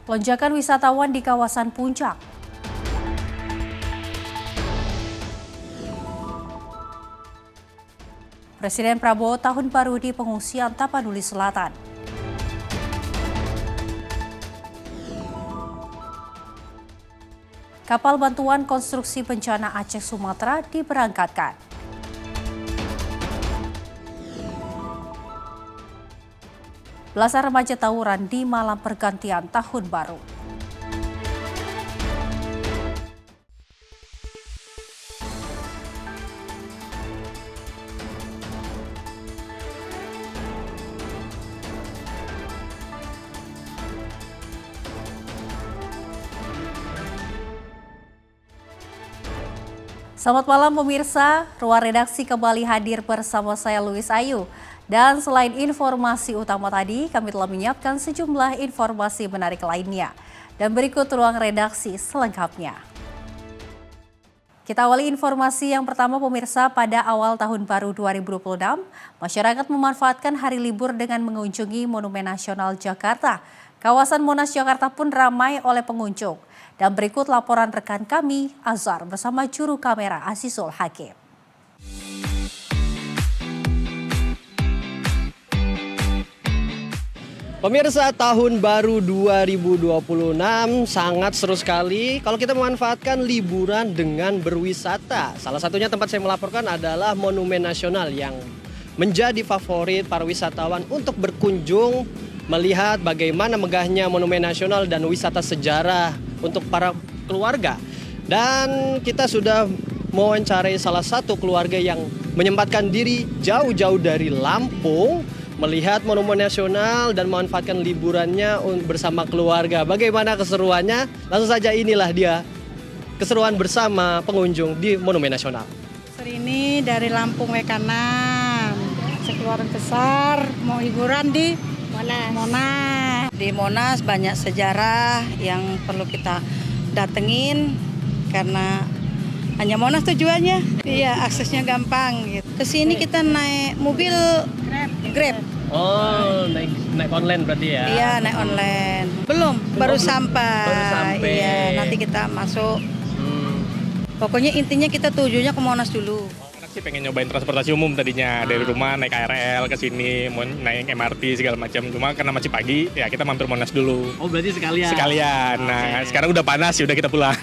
Lonjakan wisatawan di kawasan Puncak. Presiden Prabowo tahun baru di pengungsian Tapanuli Selatan. Kapal bantuan konstruksi bencana Aceh Sumatera diberangkatkan. Belasan remaja tawuran di malam pergantian tahun baru. Selamat malam pemirsa, ruang redaksi kembali hadir bersama saya Luis Ayu. Dan selain informasi utama tadi, kami telah menyiapkan sejumlah informasi menarik lainnya. Dan berikut ruang redaksi selengkapnya. Kita awali informasi yang pertama pemirsa, pada awal tahun baru 2026, masyarakat memanfaatkan hari libur dengan mengunjungi Monumen Nasional Jakarta. Kawasan Monas Jakarta pun ramai oleh pengunjung. Dan berikut laporan rekan kami, Azhar, bersama juru kamera Azizul Hakim. Pemirsa, tahun baru 2026 sangat seru sekali kalau kita memanfaatkan liburan dengan berwisata. Salah satunya tempat saya melaporkan adalah Monumen Nasional yang menjadi favorit para wisatawan untuk berkunjung, melihat bagaimana megahnya Monumen Nasional dan wisata sejarah untuk para keluarga. Dan kita sudah mewawancarai salah satu keluarga yang menyempatkan diri jauh-jauh dari Lampung melihat Monumen Nasional dan memanfaatkan liburannya bersama keluarga. Bagaimana keseruannya? Langsung saja inilah dia keseruan bersama pengunjung di Monumen Nasional. Hari ini dari Lampung Week6, sekeluarga besar mau hiburan di Monas. Di Monas banyak sejarah yang perlu kita datengin karena hanya Monas tujuannya. Iya, aksesnya gampang gitu. Kesini kita naik mobil Grab. Oh, naik online berarti ya? Iya, naik online. Baru sampai. Iya, nanti kita masuk. Pokoknya intinya kita tujuannya ke Monas dulu. Anak sih pengen nyobain transportasi umum tadinya, dari rumah naik KRL ke sini, mau naik MRT segala macam. Cuma karena masih pagi, ya kita mampir Monas dulu. Oh, berarti sekalian? Sekalian. Nah, sekarang udah panas, ya udah kita pulang.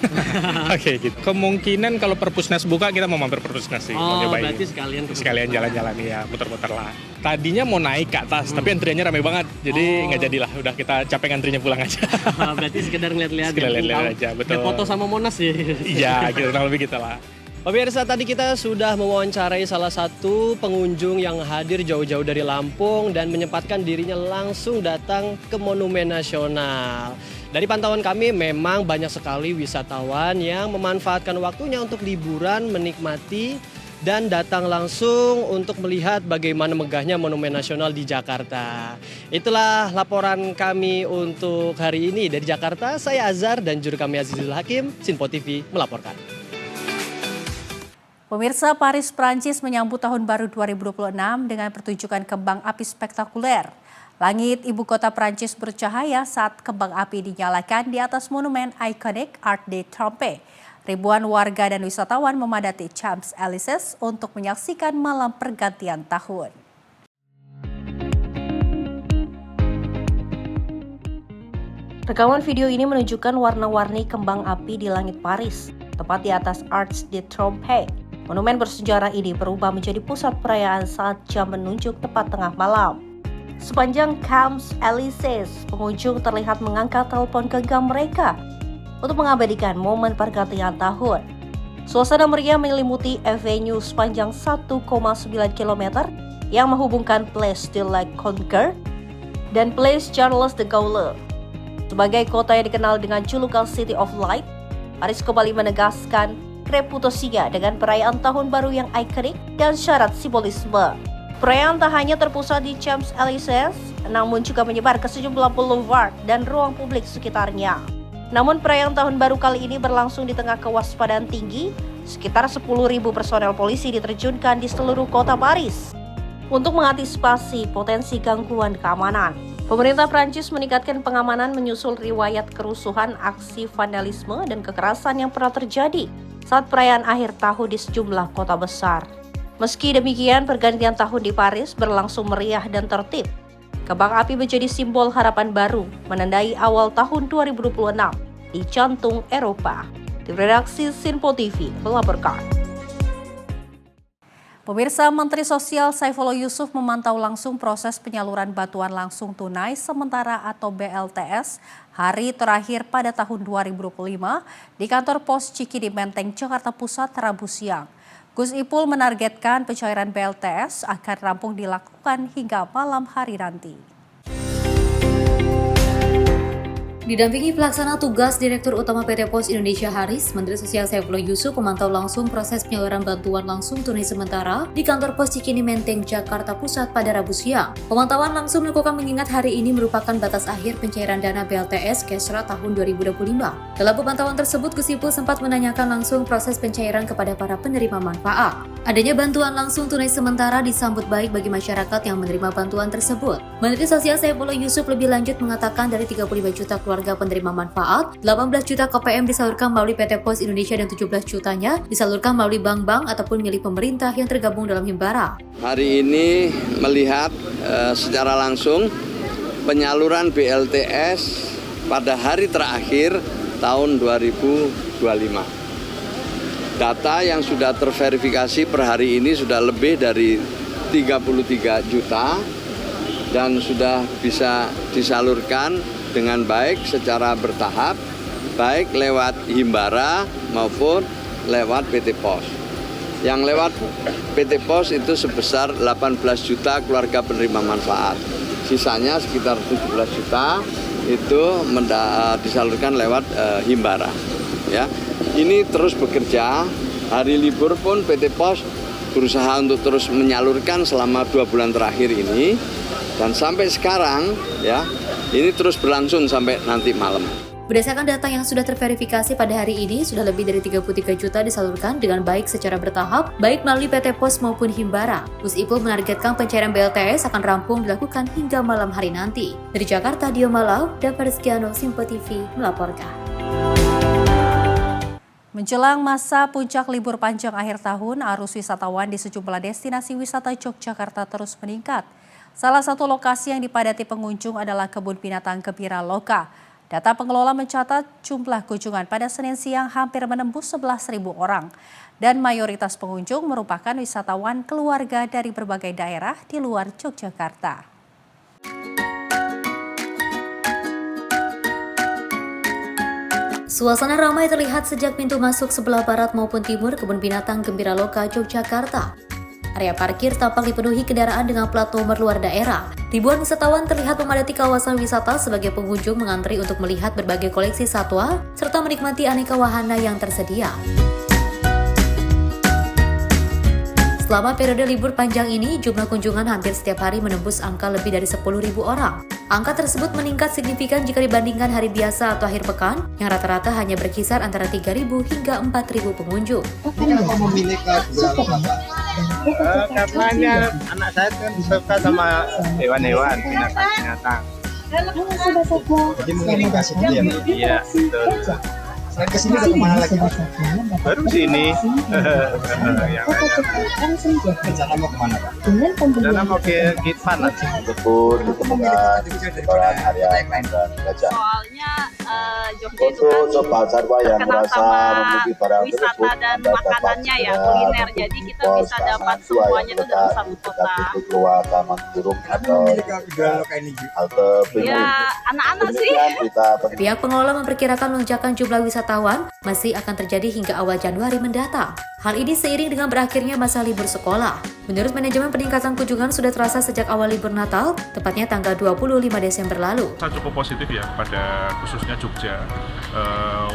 Oke, gitu. Kemungkinan kalau Perpusnas buka, kita mau mampir Perpusnas sih. Oh, mau nyobain. berarti sekalian Jalan-jalan ya, muter-muter lah. Tadinya mau naik ke atas, tapi antriannya ramai banget. Jadi nggak jadilah, udah kita capek antrinya pulang aja. Berarti sekedar ngeliat-lihat. Sekedar lihat-lihat aja, betul. Foto sama Monas ya? Iya, gitu, kurang lebih gitu lah. Pemirsa, tadi kita sudah mewawancarai salah satu pengunjung yang hadir jauh-jauh dari Lampung dan menyempatkan dirinya langsung datang ke Monumen Nasional. Dari pantauan kami memang banyak sekali wisatawan yang memanfaatkan waktunya untuk liburan, menikmati dan datang langsung untuk melihat bagaimana megahnya Monumen Nasional di Jakarta. Itulah laporan kami untuk hari ini dari Jakarta. Saya Azhar dan juru kami Azizul Hakim, Sinpo TV melaporkan. Pemirsa, Paris, Prancis menyambut tahun baru 2026 dengan pertunjukan kembang api spektakuler. Langit ibu kota Prancis bercahaya saat kembang api dinyalakan di atas monumen ikonik Arc de Triomphe. Ribuan warga dan wisatawan memadati Champs-Élysées untuk menyaksikan malam pergantian tahun. Rekaman video ini menunjukkan warna-warni kembang api di langit Paris, tepat di atas Arc de Triomphe. Monumen bersejarah ini berubah menjadi pusat perayaan saat jam menunjuk tepat tengah malam. Sepanjang Champs-Élysées, pengunjung terlihat mengangkat telepon genggam mereka untuk mengabadikan momen pergantian tahun. Suasana meriah menyelimuti avenue sepanjang 1,9 km yang menghubungkan Place de la Concorde dan Place Charles de Gaulle. Sebagai kota yang dikenal dengan julukan City of Light, Paris kembali menegaskan reputasinya dengan perayaan tahun baru yang ikonik dan syarat simbolisme. Perayaan tak hanya terpusat di Champs-Élysées, namun juga menyebar ke sejumlah boulevard dan ruang publik sekitarnya. Namun perayaan tahun baru kali ini berlangsung di tengah kewaspadaan tinggi, sekitar 10.000 personel polisi diterjunkan di seluruh kota Paris untuk mengantisipasi potensi gangguan keamanan. Pemerintah Prancis meningkatkan pengamanan menyusul riwayat kerusuhan, aksi vandalisme, dan kekerasan yang pernah terjadi saat perayaan akhir tahun di sejumlah kota besar. Meski demikian, pergantian tahun di Paris berlangsung meriah dan tertib. Kembang api menjadi simbol harapan baru, menandai awal tahun 2026 di jantung Eropa. Tim redaksi Sinpo TV melaporkan. Pemirsa, Menteri Sosial Saifullah Yusuf memantau langsung proses penyaluran bantuan langsung tunai sementara atau BLTS hari terakhir pada tahun 2025 di kantor pos Cikini Menteng, Jakarta Pusat, Rabu siang. Gus Ipul menargetkan pencairan BLTS akan rampung dilakukan hingga malam hari nanti. Didampingi pelaksana tugas Direktur Utama PT Pos Indonesia Haris, Menteri Sosial Saifullah Yusuf memantau langsung proses penyaluran bantuan langsung tunai sementara di kantor pos Cikini Menteng, Jakarta Pusat pada Rabu siang. Pemantauan langsung dilakukan mengingat hari ini merupakan batas akhir pencairan dana BLTS Kesra tahun 2025. Dalam pemantauan tersebut, Gus Ipul sempat menanyakan langsung proses pencairan kepada para penerima manfaat. Adanya bantuan langsung tunai sementara disambut baik bagi masyarakat yang menerima bantuan tersebut. Menteri Sosial Saifullah Yusuf lebih lanjut mengatakan dari 35 juta keluarga penerima manfaat, 18 juta KPM disalurkan melalui PT Pos Indonesia dan 17 jutanya disalurkan melalui bank-bank ataupun milik pemerintah yang tergabung dalam Himbara. Hari ini melihat secara langsung penyaluran BLTS pada hari terakhir tahun 2025. Data yang sudah terverifikasi per hari ini sudah lebih dari 33 juta dan sudah bisa disalurkan dengan baik secara bertahap, baik lewat Himbara maupun lewat PT Pos. Yang lewat PT Pos itu sebesar 18 juta keluarga penerima manfaat. Sisanya sekitar 17 juta itu disalurkan lewat Himbara. Ya, ini terus bekerja. Hari libur pun PT Pos berusaha untuk terus menyalurkan selama 2 bulan terakhir ini. Dan sampai sekarang, ya, ini terus berlangsung sampai nanti malam. Berdasarkan data yang sudah terverifikasi pada hari ini, sudah lebih dari 33 juta disalurkan dengan baik secara bertahap, baik melalui PT Pos maupun Himbara. Gus Ipul menargetkan pencairan BLTS akan rampung dilakukan hingga malam hari nanti. Dari Jakarta, Dio Malau, Dava Rizkiano, Sinpo TV melaporkan. Menjelang masa puncak libur panjang akhir tahun, arus wisatawan di sejumlah destinasi wisata Yogyakarta terus meningkat. Salah satu lokasi yang dipadati pengunjung adalah Kebun Binatang Gembira Loka. Data pengelola mencatat jumlah kunjungan pada Senin siang hampir menembus 11.000 orang. Dan mayoritas pengunjung merupakan wisatawan keluarga dari berbagai daerah di luar Yogyakarta. Suasana ramai terlihat sejak pintu masuk sebelah barat maupun timur Kebun Binatang Gembira Loka, Yogyakarta. Area parkir tampak dipenuhi kendaraan dengan plat nomor luar daerah. Ribuan wisatawan terlihat memadati kawasan wisata sebagai pengunjung mengantri untuk melihat berbagai koleksi satwa serta menikmati aneka wahana yang tersedia. Selama periode libur panjang ini, jumlah kunjungan hampir setiap hari menembus angka lebih dari 10.000 orang. Angka tersebut meningkat signifikan jika dibandingkan hari biasa atau akhir pekan, yang rata-rata hanya berkisar antara 3.000 hingga 4.000 pengunjung. Kenapa memilih ke Gembira Loka? Karena anak saya kan suka sama hewan-hewan, binatang-binatang. Jadi memilih ke sini ya? Iya, betul. Selain kesini udah kemana lagi? Baru sini. Rencana mau kemana Pak? Rencana mau ke Kitpan aja. Kebun, ditemukan sebaran area dan gajah. Soalnya Jogja itu Untuk pasar Pak yang terkenal merasa sama memiliki barang wisata tersebut, dan Anda dapat makanannya ya, segera kuliner. menghubungi Jadi kita pos bisa dapat keamanan semuanya yang itu dalam terletak satu di kota. dekat pintu keluar Taman Burung atau halte Primul. Ya anak-anak sih. Demikian berita Pihak pengelola memperkirakan lonjakan jumlah wisatawan masih akan terjadi hingga awal Januari mendatang. Hal ini seiring dengan berakhirnya masa libur sekolah. Menurut manajemen, peningkatan kunjungan sudah terasa sejak awal libur Natal, tepatnya tanggal 25 Desember lalu. Cukup positif ya pada khususnya Jogja.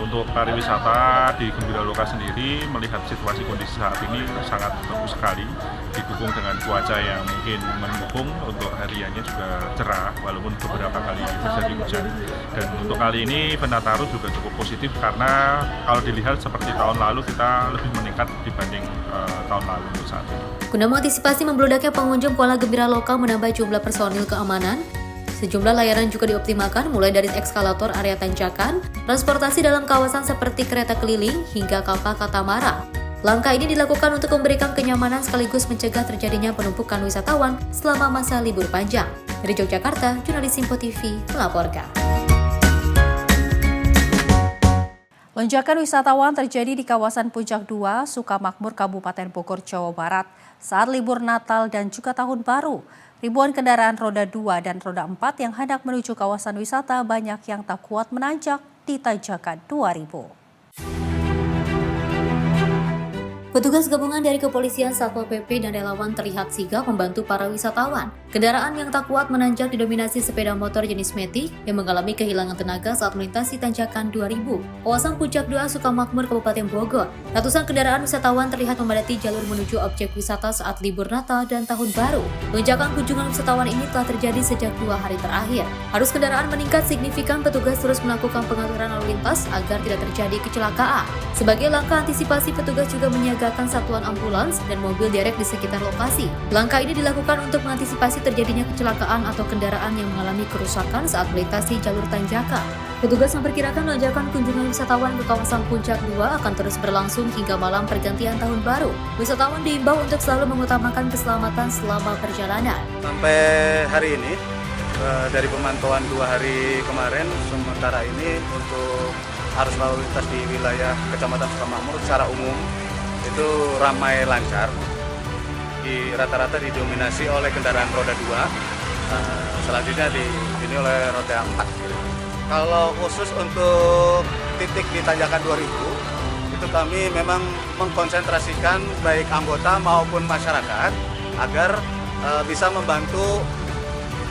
Untuk pariwisata di Gembira Loka sendiri melihat situasi kondisi saat ini sangat bagus sekali, didukung dengan cuaca yang mungkin mendukung untuk hariannya juga cerah walaupun beberapa kali terjadi hujan. Dan untuk kali ini Penataru juga cukup positif karena kalau dilihat seperti tahun lalu kita lebih meningkat dibanding tahun lalu untuk saat ini. Guna mengantisipasi membludaknya pengunjung, Pola Gembira Loka menambah jumlah personil keamanan Sejumlah layanan juga dioptimalkan mulai dari ekskalator area tanjakan, transportasi dalam kawasan seperti kereta keliling, hingga kapal katamaran. Langkah ini dilakukan untuk memberikan kenyamanan sekaligus mencegah terjadinya penumpukan wisatawan selama masa libur panjang. Dari Yogyakarta, jurnalis Simpo TV melaporkan. Lonjakan wisatawan terjadi di kawasan Puncak 2, Sukamakmur, Kabupaten Bogor, Jawa Barat saat libur Natal dan juga Tahun Baru. Ribuan kendaraan roda 2 dan roda 4 yang hendak menuju kawasan wisata banyak yang tak kuat menanjak di tanjakan 2000. Petugas gabungan dari kepolisian, Satpol PP, dan relawan terlihat sigap membantu para wisatawan. Kendaraan yang tak kuat menanjak didominasi sepeda motor jenis Matic yang mengalami kehilangan tenaga saat melintasi tanjakan 2000, kawasan Puncak 2, Sukamakmur, Kabupaten Bogor. Ratusan kendaraan wisatawan terlihat memadati jalur menuju objek wisata saat libur Natal dan Tahun Baru. Lonjakan kunjungan wisatawan ini telah terjadi sejak 2 hari terakhir. Arus kendaraan meningkat signifikan, petugas terus melakukan pengaturan lalu lintas agar tidak terjadi kecelakaan. Sebagai langkah antisipasi, petugas juga menyiagakan satuan ambulans dan mobil derek di sekitar lokasi. Langkah ini dilakukan untuk mengantisipasi terjadinya kecelakaan atau kendaraan yang mengalami kerusakan saat melintasi jalur tanjakan. Petugas memperkirakan lonjakan kunjungan wisatawan ke kawasan Puncak 2 akan terus berlangsung hingga malam pergantian Tahun Baru. Wisatawan diimbau untuk selalu mengutamakan keselamatan selama perjalanan. Sampai hari ini, dari pemantauan 2 hari kemarin, sementara ini untuk arus lalu lintas di wilayah Kecamatan Sukamakmur secara umum itu ramai lancar. Rata-rata didominasi oleh kendaraan roda 2, selanjutnya ini oleh roda 4. Kalau khusus untuk titik di tanjakan 2000, itu kami memang mengkonsentrasikan baik anggota maupun masyarakat agar bisa membantu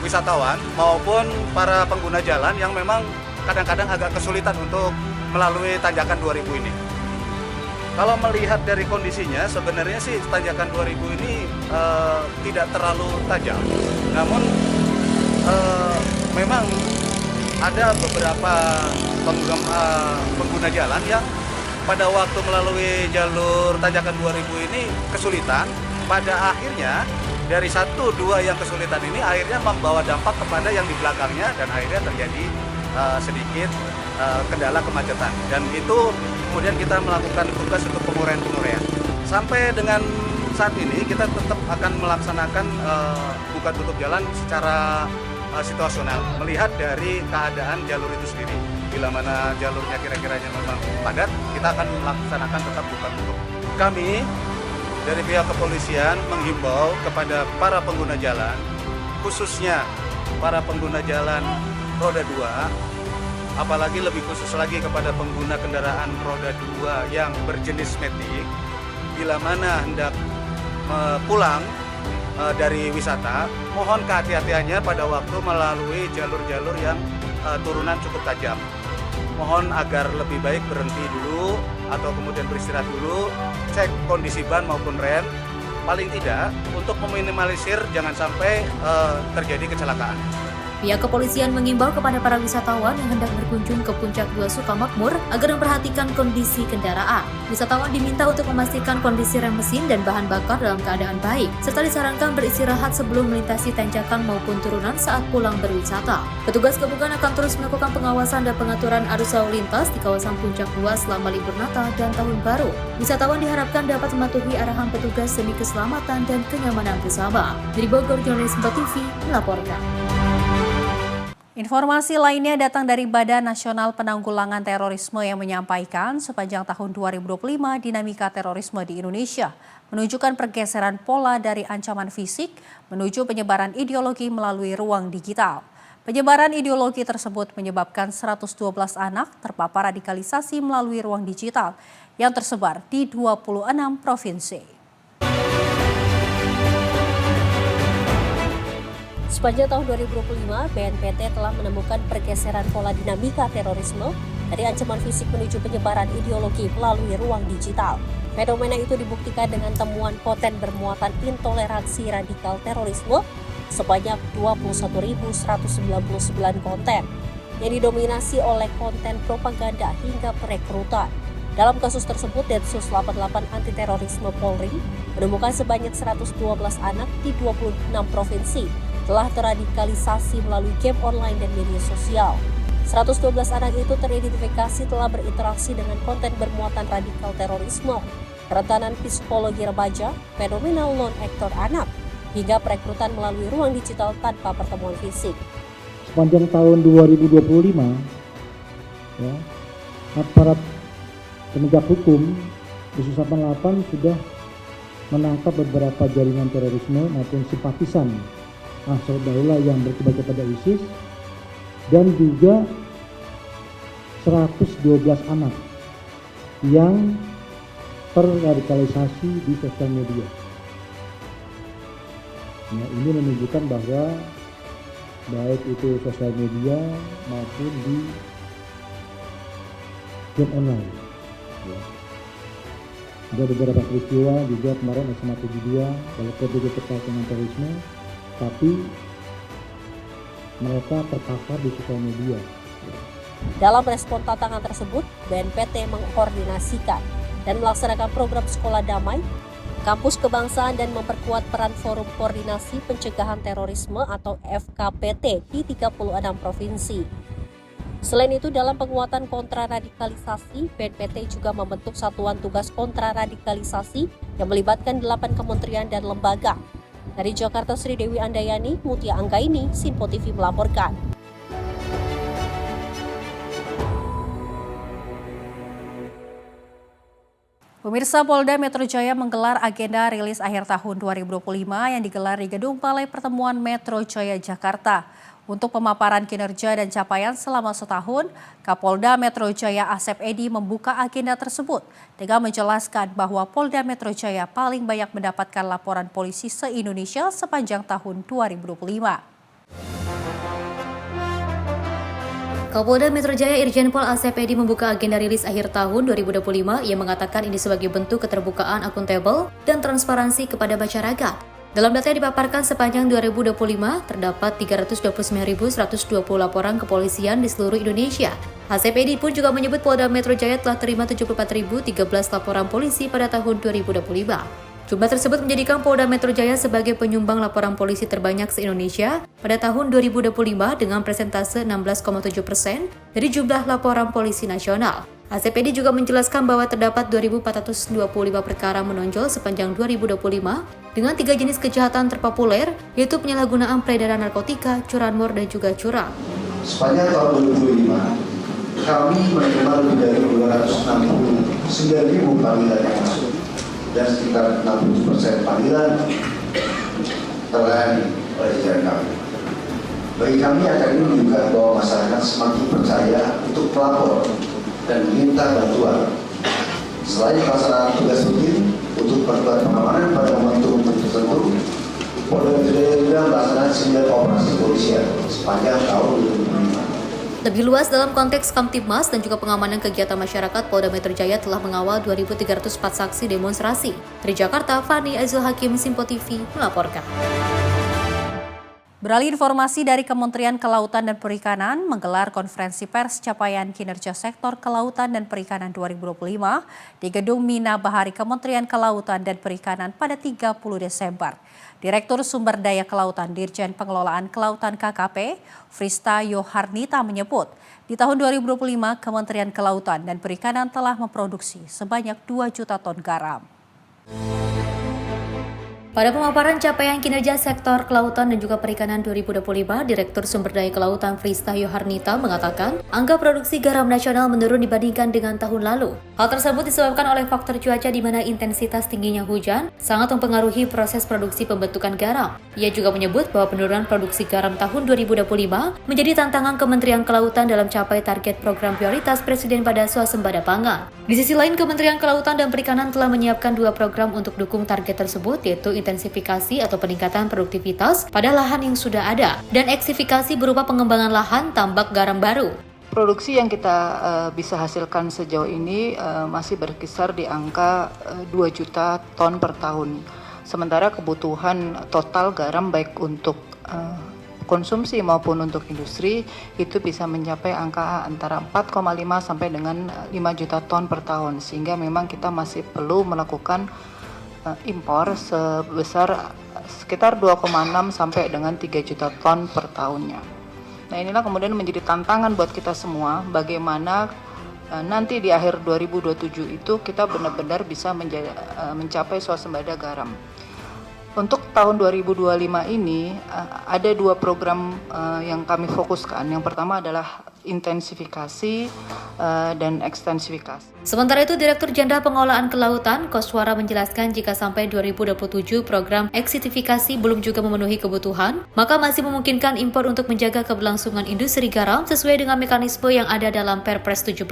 wisatawan maupun para pengguna jalan yang memang kadang-kadang agak kesulitan untuk melalui tanjakan 2000 ini. Kalau melihat dari kondisinya, sebenarnya sih tanjakan 2000 ini tidak terlalu tajam. Namun memang ada beberapa pengguna jalan yang pada waktu melalui jalur tanjakan 2000 ini kesulitan. Pada akhirnya dari 1-2 yang kesulitan ini akhirnya membawa dampak kepada yang di belakangnya dan akhirnya terjadi sedikit kendala kemacetan, dan itu kemudian kita melakukan tugas untuk penguraian. Sampai dengan saat ini kita tetap akan melaksanakan buka tutup jalan secara situasional, melihat dari keadaan jalur itu sendiri. Bila mana jalurnya kira-kiranya memang padat, kita akan melaksanakan tetap buka tutup. Kami dari pihak kepolisian menghimbau kepada para pengguna jalan, khususnya para pengguna jalan roda 2, apalagi lebih khusus lagi kepada pengguna kendaraan roda 2 yang berjenis Matic, bila mana hendak pulang dari wisata, mohon kehati-hatiannya pada waktu melalui jalur-jalur yang turunan cukup tajam. Mohon agar lebih baik berhenti dulu atau kemudian beristirahat dulu, cek kondisi ban maupun rem, paling tidak untuk meminimalisir jangan sampai terjadi kecelakaan. Pihak kepolisian mengimbau kepada para wisatawan yang hendak berkunjung ke Puncak 2 Sukamakmur agar memperhatikan kondisi kendaraan. Wisatawan diminta untuk memastikan kondisi rem mesin dan bahan bakar dalam keadaan baik, serta disarankan beristirahat sebelum melintasi tanjakan maupun turunan saat pulang berwisata. Petugas gabungan akan terus melakukan pengawasan dan pengaturan arus lalu lintas di kawasan Puncak 2 selama libur Natal dan Tahun Baru. Wisatawan diharapkan dapat mematuhi arahan petugas demi keselamatan dan kenyamanan bersama. Dari Bogor, jurnalis Simpo TV melaporkan. Informasi lainnya datang dari Badan Nasional Penanggulangan Terorisme yang menyampaikan sepanjang tahun 2025 dinamika terorisme di Indonesia menunjukkan pergeseran pola dari ancaman fisik menuju penyebaran ideologi melalui ruang digital. Penyebaran ideologi tersebut menyebabkan 112 anak terpapar radikalisasi melalui ruang digital yang tersebar di 26 provinsi. Sepanjang tahun 2025, BNPT telah menemukan pergeseran pola dinamika terorisme dari ancaman fisik menuju penyebaran ideologi melalui ruang digital. Fenomena itu dibuktikan dengan temuan konten bermuatan intoleransi radikal terorisme sebanyak 21.199 konten yang didominasi oleh konten propaganda hingga perekrutan. Dalam kasus tersebut, Densus 88 Anti Terorisme Polri menemukan sebanyak 112 anak di 26 provinsi telah terradikalisasi melalui game online dan media sosial. 112 anak itu teridentifikasi telah berinteraksi dengan konten bermuatan radikal terorisme, kerentanan psikologi remaja, fenomena lone actor anak, hingga perekrutan melalui ruang digital tanpa pertemuan fisik. Sepanjang tahun 2025, ya, aparat penegak hukum Densus 88 sudah menangkap beberapa jaringan terorisme maupun simpatisan Ansar Daulah yang berkiblat kepada ISIS, dan juga 112 anak yang terradikalisasi di sosial media. Nah, ini menunjukkan bahwa baik itu sosial media maupun di game online. Ya. Ada beberapa peristiwa juga kemarin SMA 72 kalau PBB terkait dengan terorisme, tapi mereka terpapar di sosial media. Dalam respon tantangan tersebut, BNPT mengkoordinasikan dan melaksanakan program sekolah damai, kampus kebangsaan dan memperkuat peran Forum Koordinasi Pencegahan Terorisme atau FKPT di 36 provinsi. Selain itu, dalam penguatan kontraradikalisasi, BNPT juga membentuk satuan tugas kontraradikalisasi yang melibatkan 8 kementerian dan lembaga. Dari Jakarta, Sri Dewi Andayani, Mutia Anggaini, Simpo TV melaporkan. Pemirsa, Polda Metro Jaya menggelar agenda rilis akhir tahun 2025 yang digelar di Gedung Balai Pertemuan Metro Jaya, Jakarta. Untuk pemaparan kinerja dan capaian selama setahun, Kapolda Metro Jaya Asep Edi membuka agenda tersebut dengan menjelaskan bahwa Polda Metro Jaya paling banyak mendapatkan laporan polisi se-Indonesia sepanjang tahun 2025. Kapolda Metro Jaya Irjen Pol Asep Edi membuka agenda rilis akhir tahun 2025 yang mengatakan ini sebagai bentuk keterbukaan, akuntabel, dan transparansi kepada masyarakat. Dalam data yang dipaparkan sepanjang 2025, terdapat 329.120 laporan kepolisian di seluruh Indonesia. Asep Edi pun juga menyebut Polda Metro Jaya telah terima 74.013 laporan polisi pada tahun 2025. Jumlah tersebut menjadikan Polda Metro Jaya sebagai penyumbang laporan polisi terbanyak se-Indonesia pada tahun 2025 dengan persentase 16,7% dari jumlah laporan polisi nasional. Asep Edi juga menjelaskan bahwa terdapat 2.425 perkara menonjol sepanjang 2025 dengan 3 jenis kejahatan terpopuler, yaitu penyalahgunaan peredaran narkotika, curanmor, dan juga curang. Sepanjang tahun 2025, kami menerima lebih dari 269.000 panggilan yang masuk, dan sekitar 60% panggilan terlayani oleh jajaran kami. Bagi kami akan ini menunjukkan bahwa masyarakat semakin percaya untuk melapor dan meminta bantuan. Selain pelaksanaan tugas rutin untuk bantuan pengamanan pada momentum tertentu, Polda Metro Jaya juga melaksanakan 9 operasi kepolisian sepanjang tahun 2025. Lebih luas dalam konteks Kamtibmas dan juga pengamanan kegiatan masyarakat, Polda Metro Jaya telah mengawal 2.304 saksi demonstrasi. Dari Jakarta, Fani Azul Hakim, Simpo TV melaporkan. Beralih informasi dari Kementerian Kelautan dan Perikanan menggelar konferensi pers capaian kinerja sektor kelautan dan perikanan 2025 di Gedung Mina Bahari Kementerian Kelautan dan Perikanan pada 30 Desember. Direktur Sumber Daya Kelautan Dirjen Pengelolaan Kelautan KKP, Frista Yoharnita menyebut, di tahun 2025 Kementerian Kelautan dan Perikanan telah memproduksi sebanyak 2 juta ton garam. Pada pemaparan capaian kinerja sektor kelautan dan juga perikanan 2025, Direktur Sumber Daya Kelautan Frista Yoharnita mengatakan angka produksi garam nasional menurun dibandingkan dengan tahun lalu. Hal tersebut disebabkan oleh faktor cuaca di mana intensitas tingginya hujan sangat mempengaruhi proses produksi pembentukan garam. Ia juga menyebut bahwa penurunan produksi garam tahun 2025 menjadi tantangan Kementerian Kelautan dalam capai target program prioritas Presiden pada swasembada pangan. Di sisi lain, Kementerian Kelautan dan Perikanan telah menyiapkan 2 program untuk dukung target tersebut, yaitu intensifikasi atau peningkatan produktivitas pada lahan yang sudah ada, dan eksifikasi berupa pengembangan lahan tambak garam baru. Produksi yang kita bisa hasilkan sejauh ini masih berkisar di angka 2 juta ton per tahun. Sementara kebutuhan total garam baik untuk konsumsi maupun untuk industri itu bisa mencapai angka antara 4,5 sampai dengan 5 juta ton per tahun. Sehingga memang kita masih perlu melakukan impor sebesar sekitar 2,6 sampai dengan 3 juta ton per tahunnya. Nah, inilah kemudian menjadi tantangan buat kita semua, bagaimana nanti di akhir 2027 itu kita benar-benar bisa mencapai swasembada garam. Untuk tahun 2025 ini ada 2 program yang kami fokuskan. Yang pertama adalah intensifikasi dan ekstensifikasi. Sementara itu, Direktur Jenderal Pengelolaan Kelautan, Koswara menjelaskan jika sampai 2027 program eksitensifikasi belum juga memenuhi kebutuhan, maka masih memungkinkan impor untuk menjaga keberlangsungan industri garam sesuai dengan mekanisme yang ada dalam Perpres 17.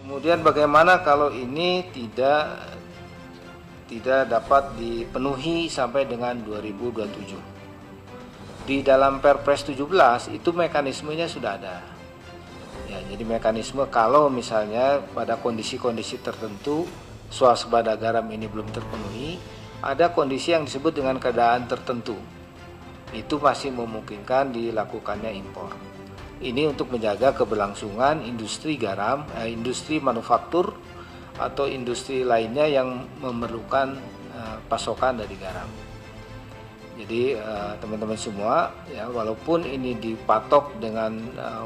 Kemudian bagaimana kalau ini tidak dapat dipenuhi sampai dengan 2027. Di dalam Perpres 17 itu mekanismenya sudah ada. Ya, jadi mekanisme kalau misalnya pada kondisi-kondisi tertentu swasembada garam ini belum terpenuhi, ada kondisi yang disebut dengan keadaan tertentu. Itu masih memungkinkan dilakukannya impor. Ini untuk menjaga keberlangsungan industri garam, industri manufaktur atau industri lainnya yang memerlukan pasokan dari garam. Jadi teman-teman semua, ya, walaupun ini dipatok dengan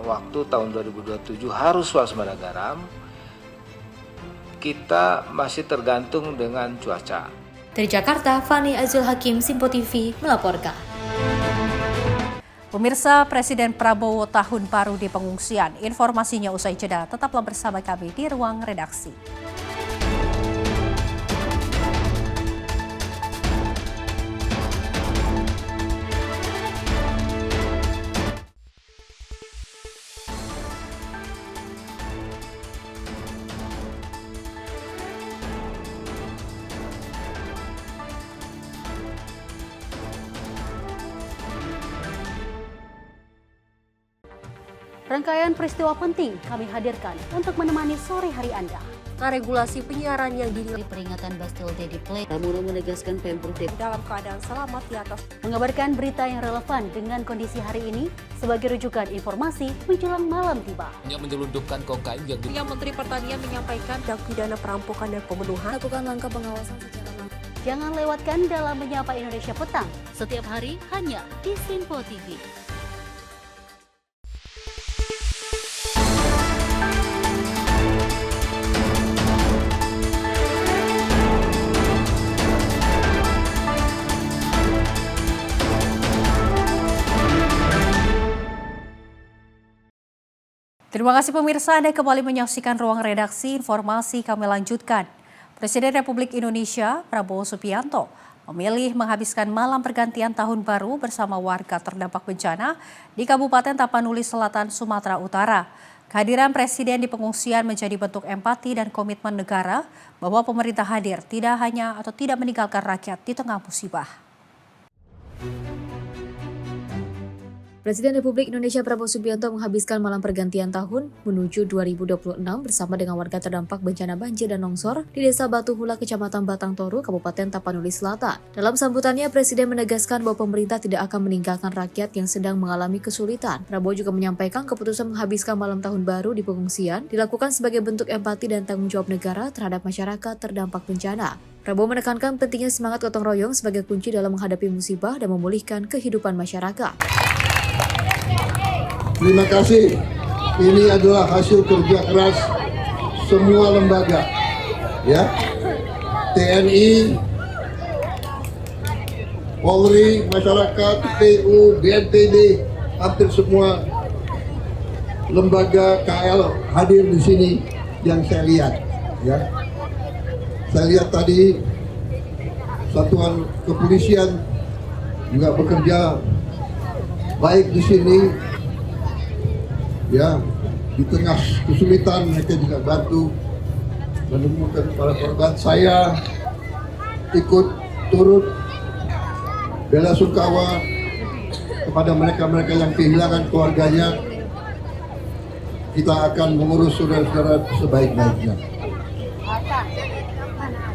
waktu tahun 2027 harus swasembada garam, kita masih tergantung dengan cuaca. Dari Jakarta, Fani Azul Hakim, Simpo TV melaporkan. Pemirsa, Presiden Prabowo tahun baru di pengungsian. Informasinya usai jeda. Tetaplah bersama kami di Ruang Redaksi. Rangkaian peristiwa penting kami hadirkan untuk menemani sore hari Anda. Regulasi penyiaran yang dinilai Peringatan Bastille Day di Play, Pramono menegaskan Pemprov DKI dalam keadaan selamat di atas. Mengabarkan berita yang relevan dengan kondisi hari ini sebagai rujukan informasi menjelang malam tiba. Yang menyelundupkan kokain yang Menteri Pertanian menyampaikan tindak pidana perampokan dan pembunuhan. Lakukan langkah pengawasan secara langsung. Jangan lewatkan dalam Menyapa Indonesia Petang setiap hari hanya di Simpo TV. Terima kasih pemirsa, Anda kembali menyaksikan Ruang Redaksi. Informasi kami lanjutkan. Presiden Republik Indonesia Prabowo Subianto memilih menghabiskan malam pergantian tahun baru bersama warga terdampak bencana di Kabupaten Tapanuli Selatan, Sumatera Utara. Kehadiran Presiden di pengungsian menjadi bentuk empati dan komitmen negara bahwa pemerintah hadir tidak meninggalkan rakyat di tengah musibah. Presiden Republik Indonesia Prabowo Subianto menghabiskan malam pergantian tahun menuju 2026 bersama dengan warga terdampak bencana banjir dan longsor di Desa Batu Hula, Kecamatan Batang Toru, Kabupaten Tapanuli Selatan. Dalam sambutannya, Presiden menegaskan bahwa pemerintah tidak akan meninggalkan rakyat yang sedang mengalami kesulitan. Prabowo juga menyampaikan keputusan menghabiskan malam tahun baru di pengungsian dilakukan sebagai bentuk empati dan tanggung jawab negara terhadap masyarakat terdampak bencana. Prabowo menekankan pentingnya semangat gotong royong sebagai kunci dalam menghadapi musibah dan memulihkan kehidupan masyarakat. Terima kasih. Ini adalah hasil kerja keras semua lembaga, ya, TNI, Polri, masyarakat, PU, BNPB, hampir semua lembaga KL hadir di sini yang saya lihat, ya. Saya lihat tadi satuan kepolisian juga bekerja baik di sini. Ya, di tengah kesulitan mereka juga bantu menemukan para korban. Saya ikut turut bela sungkawa kepada mereka-mereka yang kehilangan keluarganya. Kita akan mengurus saudara-saudara sebaik-baiknya.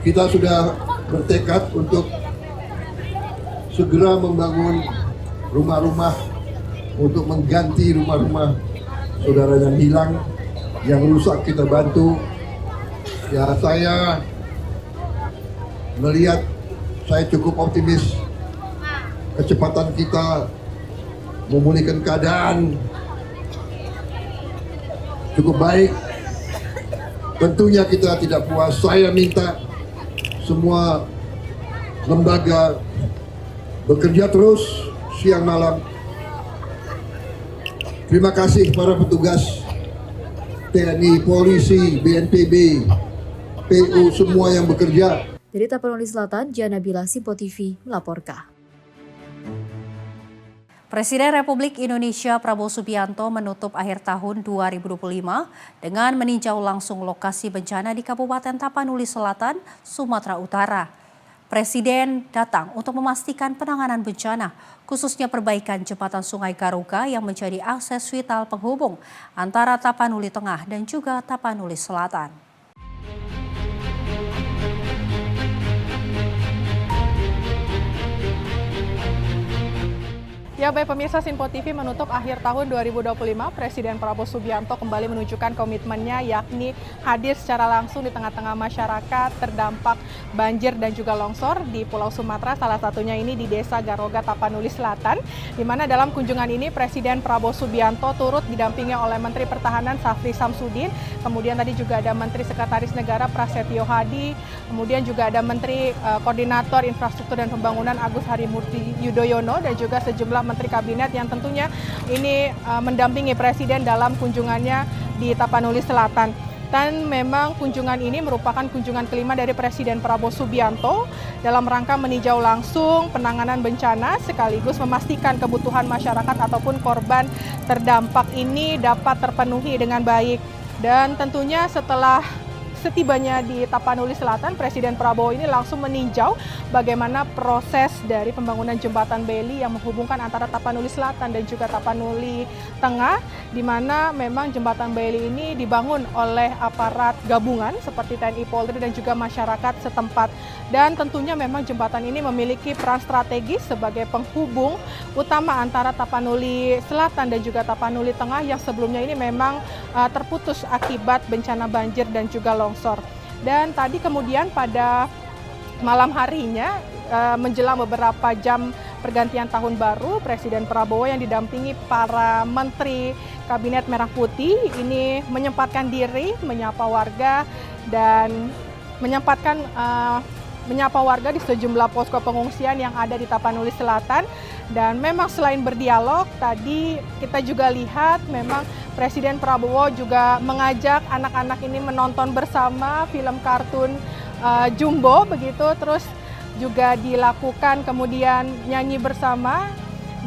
Kita sudah bertekad untuk segera membangun rumah-rumah untuk mengganti rumah-rumah saudara yang hilang, yang rusak kita bantu. Ya, saya melihat, saya cukup optimis kecepatan kita memulihkan keadaan cukup baik. Tentunya kita tidak puas. Saya minta semua lembaga bekerja terus siang malam. Terima kasih para petugas TNI, polisi, BNPB, PU, semua yang bekerja. Dari Tapanuli Selatan, Jana Bila, Simpo TV melaporkan. Presiden Republik Indonesia Prabowo Subianto menutup akhir tahun 2025 dengan meninjau langsung lokasi bencana di Kabupaten Tapanuli Selatan, Sumatera Utara. Presiden datang untuk memastikan penanganan bencana, khususnya perbaikan jembatan Sungai Garuga yang menjadi akses vital penghubung antara Tapanuli Tengah dan juga Tapanuli Selatan. Ya baik pemirsa, Simpo TV menutup akhir tahun 2025, Presiden Prabowo Subianto kembali menunjukkan komitmennya yakni hadir secara langsung di tengah-tengah masyarakat terdampak banjir dan juga longsor di Pulau Sumatera, salah satunya ini di Desa Garuga, Tapanuli Selatan, di mana dalam kunjungan ini Presiden Prabowo Subianto turut didampingi oleh Menteri Pertahanan Syafri Samsudin, kemudian tadi juga ada Menteri Sekretaris Negara Prasetyo Hadi, kemudian juga ada Menteri Koordinator Infrastruktur dan Pembangunan Agus Harimurti Yudhoyono dan juga sejumlah Menteri Kabinet yang tentunya ini mendampingi Presiden dalam kunjungannya di Tapanuli Selatan. Dan memang kunjungan ini merupakan kunjungan kelima dari Presiden Prabowo Subianto dalam rangka meninjau langsung penanganan bencana sekaligus memastikan kebutuhan masyarakat ataupun korban terdampak ini dapat terpenuhi dengan baik. Dan tentunya setelah setibanya di Tapanuli Selatan, Presiden Prabowo ini langsung meninjau bagaimana proses dari pembangunan jembatan Beli yang menghubungkan antara Tapanuli Selatan dan juga Tapanuli Tengah, di mana memang jembatan Beli ini dibangun oleh aparat gabungan seperti TNI Polri dan juga masyarakat setempat. Dan tentunya memang jembatan ini memiliki peran strategis sebagai penghubung utama antara Tapanuli Selatan dan juga Tapanuli Tengah yang sebelumnya ini memang terputus akibat bencana banjir dan juga longsor. Dan tadi kemudian pada malam harinya menjelang beberapa jam pergantian tahun baru, Presiden Prabowo yang didampingi para Menteri Kabinet Merah Putih ini menyempatkan diri menyapa warga dan menyapa warga di sejumlah posko pengungsian yang ada di Tapanuli Selatan. Dan memang selain berdialog, tadi kita juga lihat memang Presiden Prabowo juga mengajak anak-anak ini menonton bersama film kartun Jumbo begitu, terus juga dilakukan kemudian nyanyi bersama.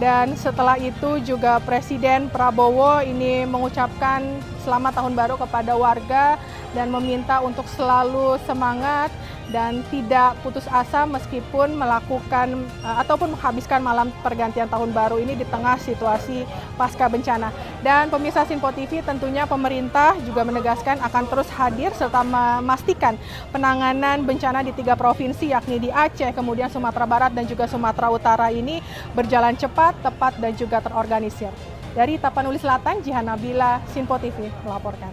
Dan setelah itu juga Presiden Prabowo ini mengucapkan selamat tahun baru kepada warga dan meminta untuk selalu semangat dan tidak putus asa meskipun melakukan ataupun menghabiskan malam pergantian tahun baru ini di tengah situasi pasca bencana. Dan pemirsa Simpo TV, tentunya pemerintah juga menegaskan akan terus hadir serta memastikan penanganan bencana di 3 provinsi yakni di Aceh, kemudian Sumatera Barat dan juga Sumatera Utara ini berjalan cepat, tepat dan juga terorganisir. Dari Tapanuli Selatan, Jihan Nabila, Simpo TV melaporkan.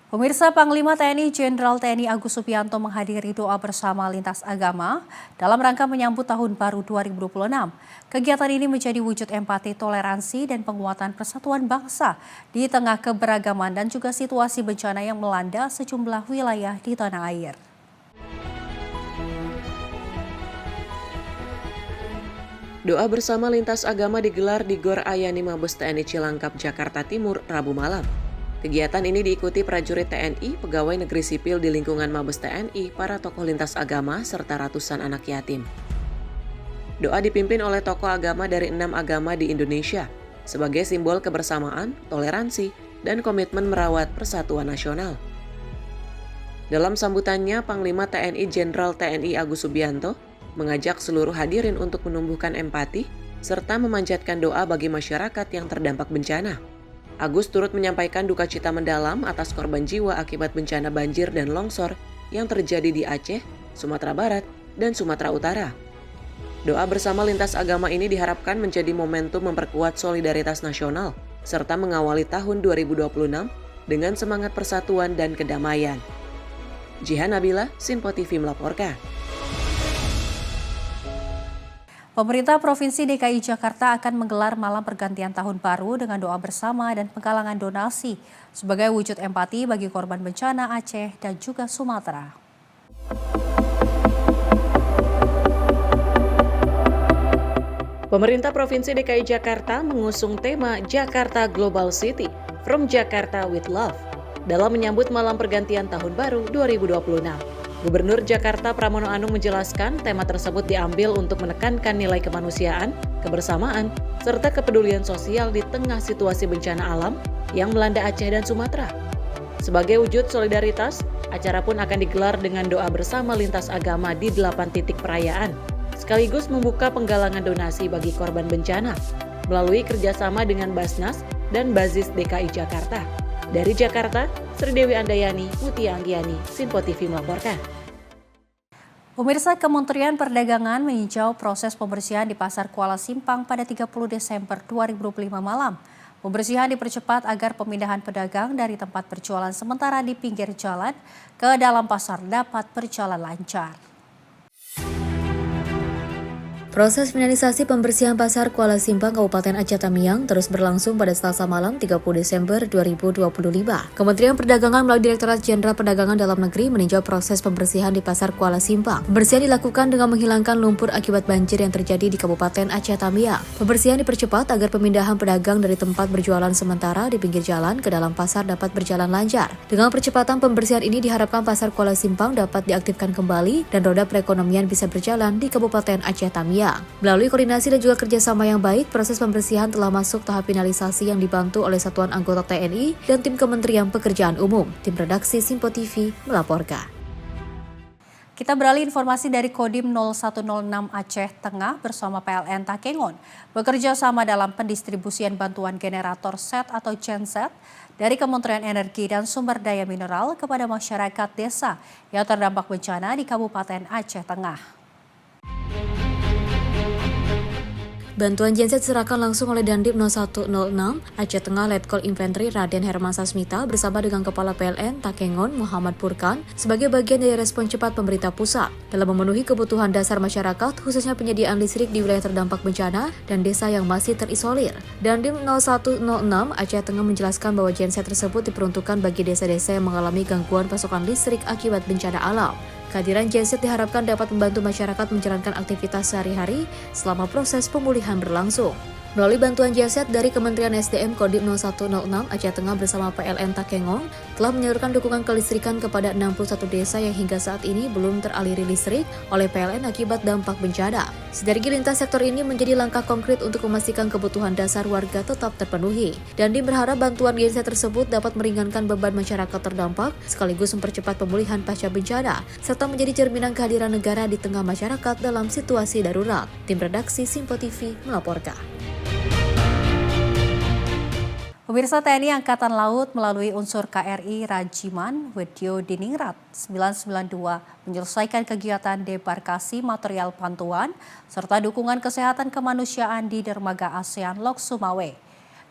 Pemirsa, Panglima TNI Jenderal TNI Agus Subianto menghadiri doa bersama lintas agama dalam rangka menyambut Tahun Baru 2026. Kegiatan ini menjadi wujud empati, toleransi, dan penguatan persatuan bangsa di tengah keberagaman dan juga situasi bencana yang melanda sejumlah wilayah di tanah air. Doa bersama lintas agama digelar di Gor Ayani Mabes TNI Cilangkap, Jakarta Timur, Rabu malam. Kegiatan ini diikuti prajurit TNI, pegawai negeri sipil di lingkungan Mabes TNI, para tokoh lintas agama, serta ratusan anak yatim. Doa dipimpin oleh tokoh agama dari 6 agama di Indonesia, sebagai simbol kebersamaan, toleransi, dan komitmen merawat persatuan nasional. Dalam sambutannya, Panglima TNI Jenderal TNI Agus Subianto mengajak seluruh hadirin untuk menumbuhkan empati, serta memanjatkan doa bagi masyarakat yang terdampak bencana. Agus turut menyampaikan duka cita mendalam atas korban jiwa akibat bencana banjir dan longsor yang terjadi di Aceh, Sumatera Barat, dan Sumatera Utara. Doa bersama lintas agama ini diharapkan menjadi momentum memperkuat solidaritas nasional, serta mengawali tahun 2026 dengan semangat persatuan dan kedamaian. Jihan Nabila, Simpo TV melaporkan. Pemerintah Provinsi DKI Jakarta akan menggelar malam pergantian tahun baru dengan doa bersama dan penggalangan donasi sebagai wujud empati bagi korban bencana Aceh dan juga Sumatera. Pemerintah Provinsi DKI Jakarta mengusung tema Jakarta Global City, From Jakarta with Love, dalam menyambut malam pergantian tahun baru 2026. Gubernur Jakarta Pramono Anung menjelaskan tema tersebut diambil untuk menekankan nilai kemanusiaan, kebersamaan, serta kepedulian sosial di tengah situasi bencana alam yang melanda Aceh dan Sumatera. Sebagai wujud solidaritas, acara pun akan digelar dengan doa bersama lintas agama di 8 titik perayaan, sekaligus membuka penggalangan donasi bagi korban bencana melalui kerjasama dengan Basnas dan Bazis DKI Jakarta. Dari Jakarta, Sri Dewi Andayani, Mutia Anggiani, Simpo TV melaporkan. Pemirsa, Kementerian Perdagangan meninjau proses pembersihan di Pasar Kuala Simpang pada 30 Desember 2025 malam. Pembersihan dipercepat agar pemindahan pedagang dari tempat berjualan sementara di pinggir jalan ke dalam pasar dapat berjalan lancar. Proses finalisasi pembersihan Pasar Kuala Simpang Kabupaten Aceh Tamiang terus berlangsung pada Selasa malam 30 Desember 2025. Kementerian Perdagangan melalui Direktorat Jenderal Perdagangan Dalam Negeri meninjau proses pembersihan di Pasar Kuala Simpang. Pembersihan dilakukan dengan menghilangkan lumpur akibat banjir yang terjadi di Kabupaten Aceh Tamiang. Pembersihan dipercepat agar pemindahan pedagang dari tempat berjualan sementara di pinggir jalan ke dalam pasar dapat berjalan lancar. Dengan percepatan pembersihan ini diharapkan Pasar Kuala Simpang dapat diaktifkan kembali dan roda perekonomian bisa berjalan di Kabupaten Aceh Tamiang. Melalui koordinasi dan juga kerjasama yang baik, proses pembersihan telah masuk tahap finalisasi yang dibantu oleh satuan anggota TNI dan tim Kementerian Pekerjaan Umum. Tim redaksi Simpo TV melaporkan. Kita beralih informasi dari Kodim 0106 Aceh Tengah bersama PLN Takengon bekerja sama dalam pendistribusian bantuan generator set atau genset dari Kementerian Energi dan Sumber Daya Mineral kepada masyarakat desa yang terdampak bencana di Kabupaten Aceh Tengah. Bantuan genset diserahkan langsung oleh Dandim 0106 Aceh Tengah Letkol Infanteri Raden Herman Sasmita bersama dengan Kepala PLN Takengon Muhammad Purkan sebagai bagian dari respon cepat pemerintah pusat dalam memenuhi kebutuhan dasar masyarakat khususnya penyediaan listrik di wilayah terdampak bencana dan desa yang masih terisolir. Dandim 0106 Aceh Tengah menjelaskan bahwa genset tersebut diperuntukkan bagi desa-desa yang mengalami gangguan pasokan listrik akibat bencana alam. Kehadiran genset diharapkan dapat membantu masyarakat menjalankan aktivitas sehari-hari selama proses pemulihan berlangsung. Melalui bantuan genset dari Kementerian SDM Kodim 0106 Aceh Tengah bersama PLN Takengon telah menyalurkan dukungan kelistrikan kepada 61 desa yang hingga saat ini belum teraliri listrik oleh PLN akibat dampak bencana. Sinergi lintas sektor ini menjadi langkah konkret untuk memastikan kebutuhan dasar warga tetap terpenuhi. Dandim berharap bantuan genset tersebut dapat meringankan beban masyarakat terdampak sekaligus mempercepat pemulihan pasca bencana serta menjadi cerminan kehadiran negara di tengah masyarakat dalam situasi darurat. Tim redaksi Simpo TV melaporkan. Pemirsa, TNI Angkatan Laut melalui unsur KRI Rajiman Wedyo Diningrat 992 menyelesaikan kegiatan debarkasi material bantuan serta dukungan kesehatan kemanusiaan di dermaga ASEAN Lok Sumawe.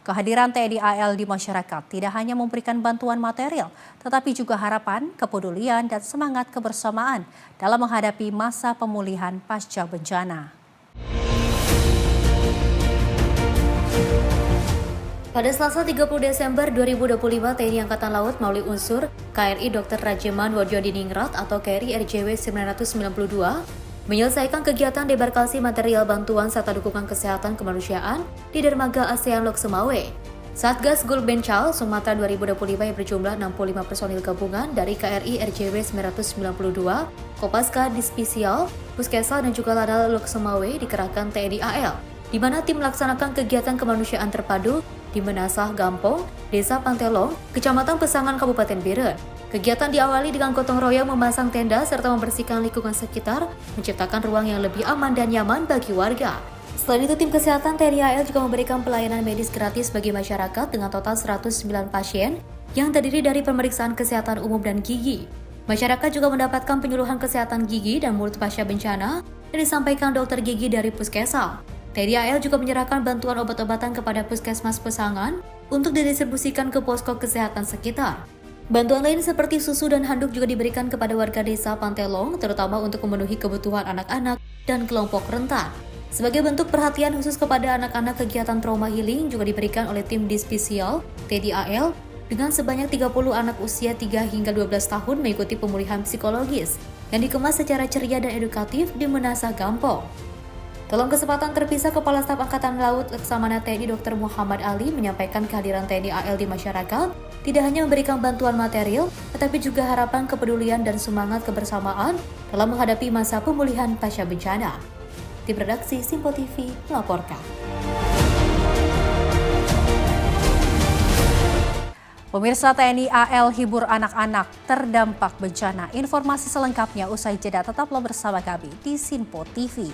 Kehadiran TNI AL di masyarakat tidak hanya memberikan bantuan material, tetapi juga harapan, kepedulian, dan semangat kebersamaan dalam menghadapi masa pemulihan pasca bencana. Pada Selasa 30 Desember 2025, TNI Angkatan Laut melalui unsur KRI Dr. Rajiman Wedyo Diningrat atau KRI RJW 992 menyelesaikan kegiatan debarkasi material bantuan serta dukungan kesehatan kemanusiaan di dermaga ASEAN Lok Sumawe. Satgas Gulbencal Sumatera 2025 yang berjumlah 65 personil gabungan dari KRI RJW 992, Kopaska Dispesial, Puskesal dan juga Lanal Lok Sumawe dikerahkan TNI AL, di mana tim melaksanakan kegiatan kemanusiaan terpadu di Menasah Gampong, Desa Pantelong, Kecamatan Pesangan, Kabupaten Biren. Kegiatan diawali dengan gotong royong memasang tenda serta membersihkan lingkungan sekitar, menciptakan ruang yang lebih aman dan nyaman bagi warga. Selain itu, tim kesehatan TNI AL juga memberikan pelayanan medis gratis bagi masyarakat dengan total 109 pasien yang terdiri dari pemeriksaan kesehatan umum dan gigi. Masyarakat juga mendapatkan penyuluhan kesehatan gigi dan mulut pasca bencana yang disampaikan dokter gigi dari Puskesal. TNI AL juga menyerahkan bantuan obat-obatan kepada Puskesmas Pesangan untuk didistribusikan ke posko kesehatan sekitar. Bantuan lain seperti susu dan handuk juga diberikan kepada warga desa Pantelong, terutama untuk memenuhi kebutuhan anak-anak dan kelompok rentan. Sebagai bentuk perhatian khusus kepada anak-anak, kegiatan trauma healing juga diberikan oleh tim Dispesial TNI AL dengan sebanyak 30 anak usia 3 hingga 12 tahun mengikuti pemulihan psikologis yang dikemas secara ceria dan edukatif di Menasah Gampong. Dalam kesempatan terpisah, Kepala Staf Angkatan Laut Laksamana TNI Dr. Muhammad Ali menyampaikan kehadiran TNI AL di masyarakat tidak hanya memberikan bantuan material, tetapi juga harapan kepedulian dan semangat kebersamaan dalam menghadapi masa pemulihan pasca bencana. Tim redaksi Simpo TV melaporkan. Pemirsa, TNI AL hibur anak-anak terdampak bencana. Informasi selengkapnya usai jeda, tetaplah bersama kami di Simpo TV.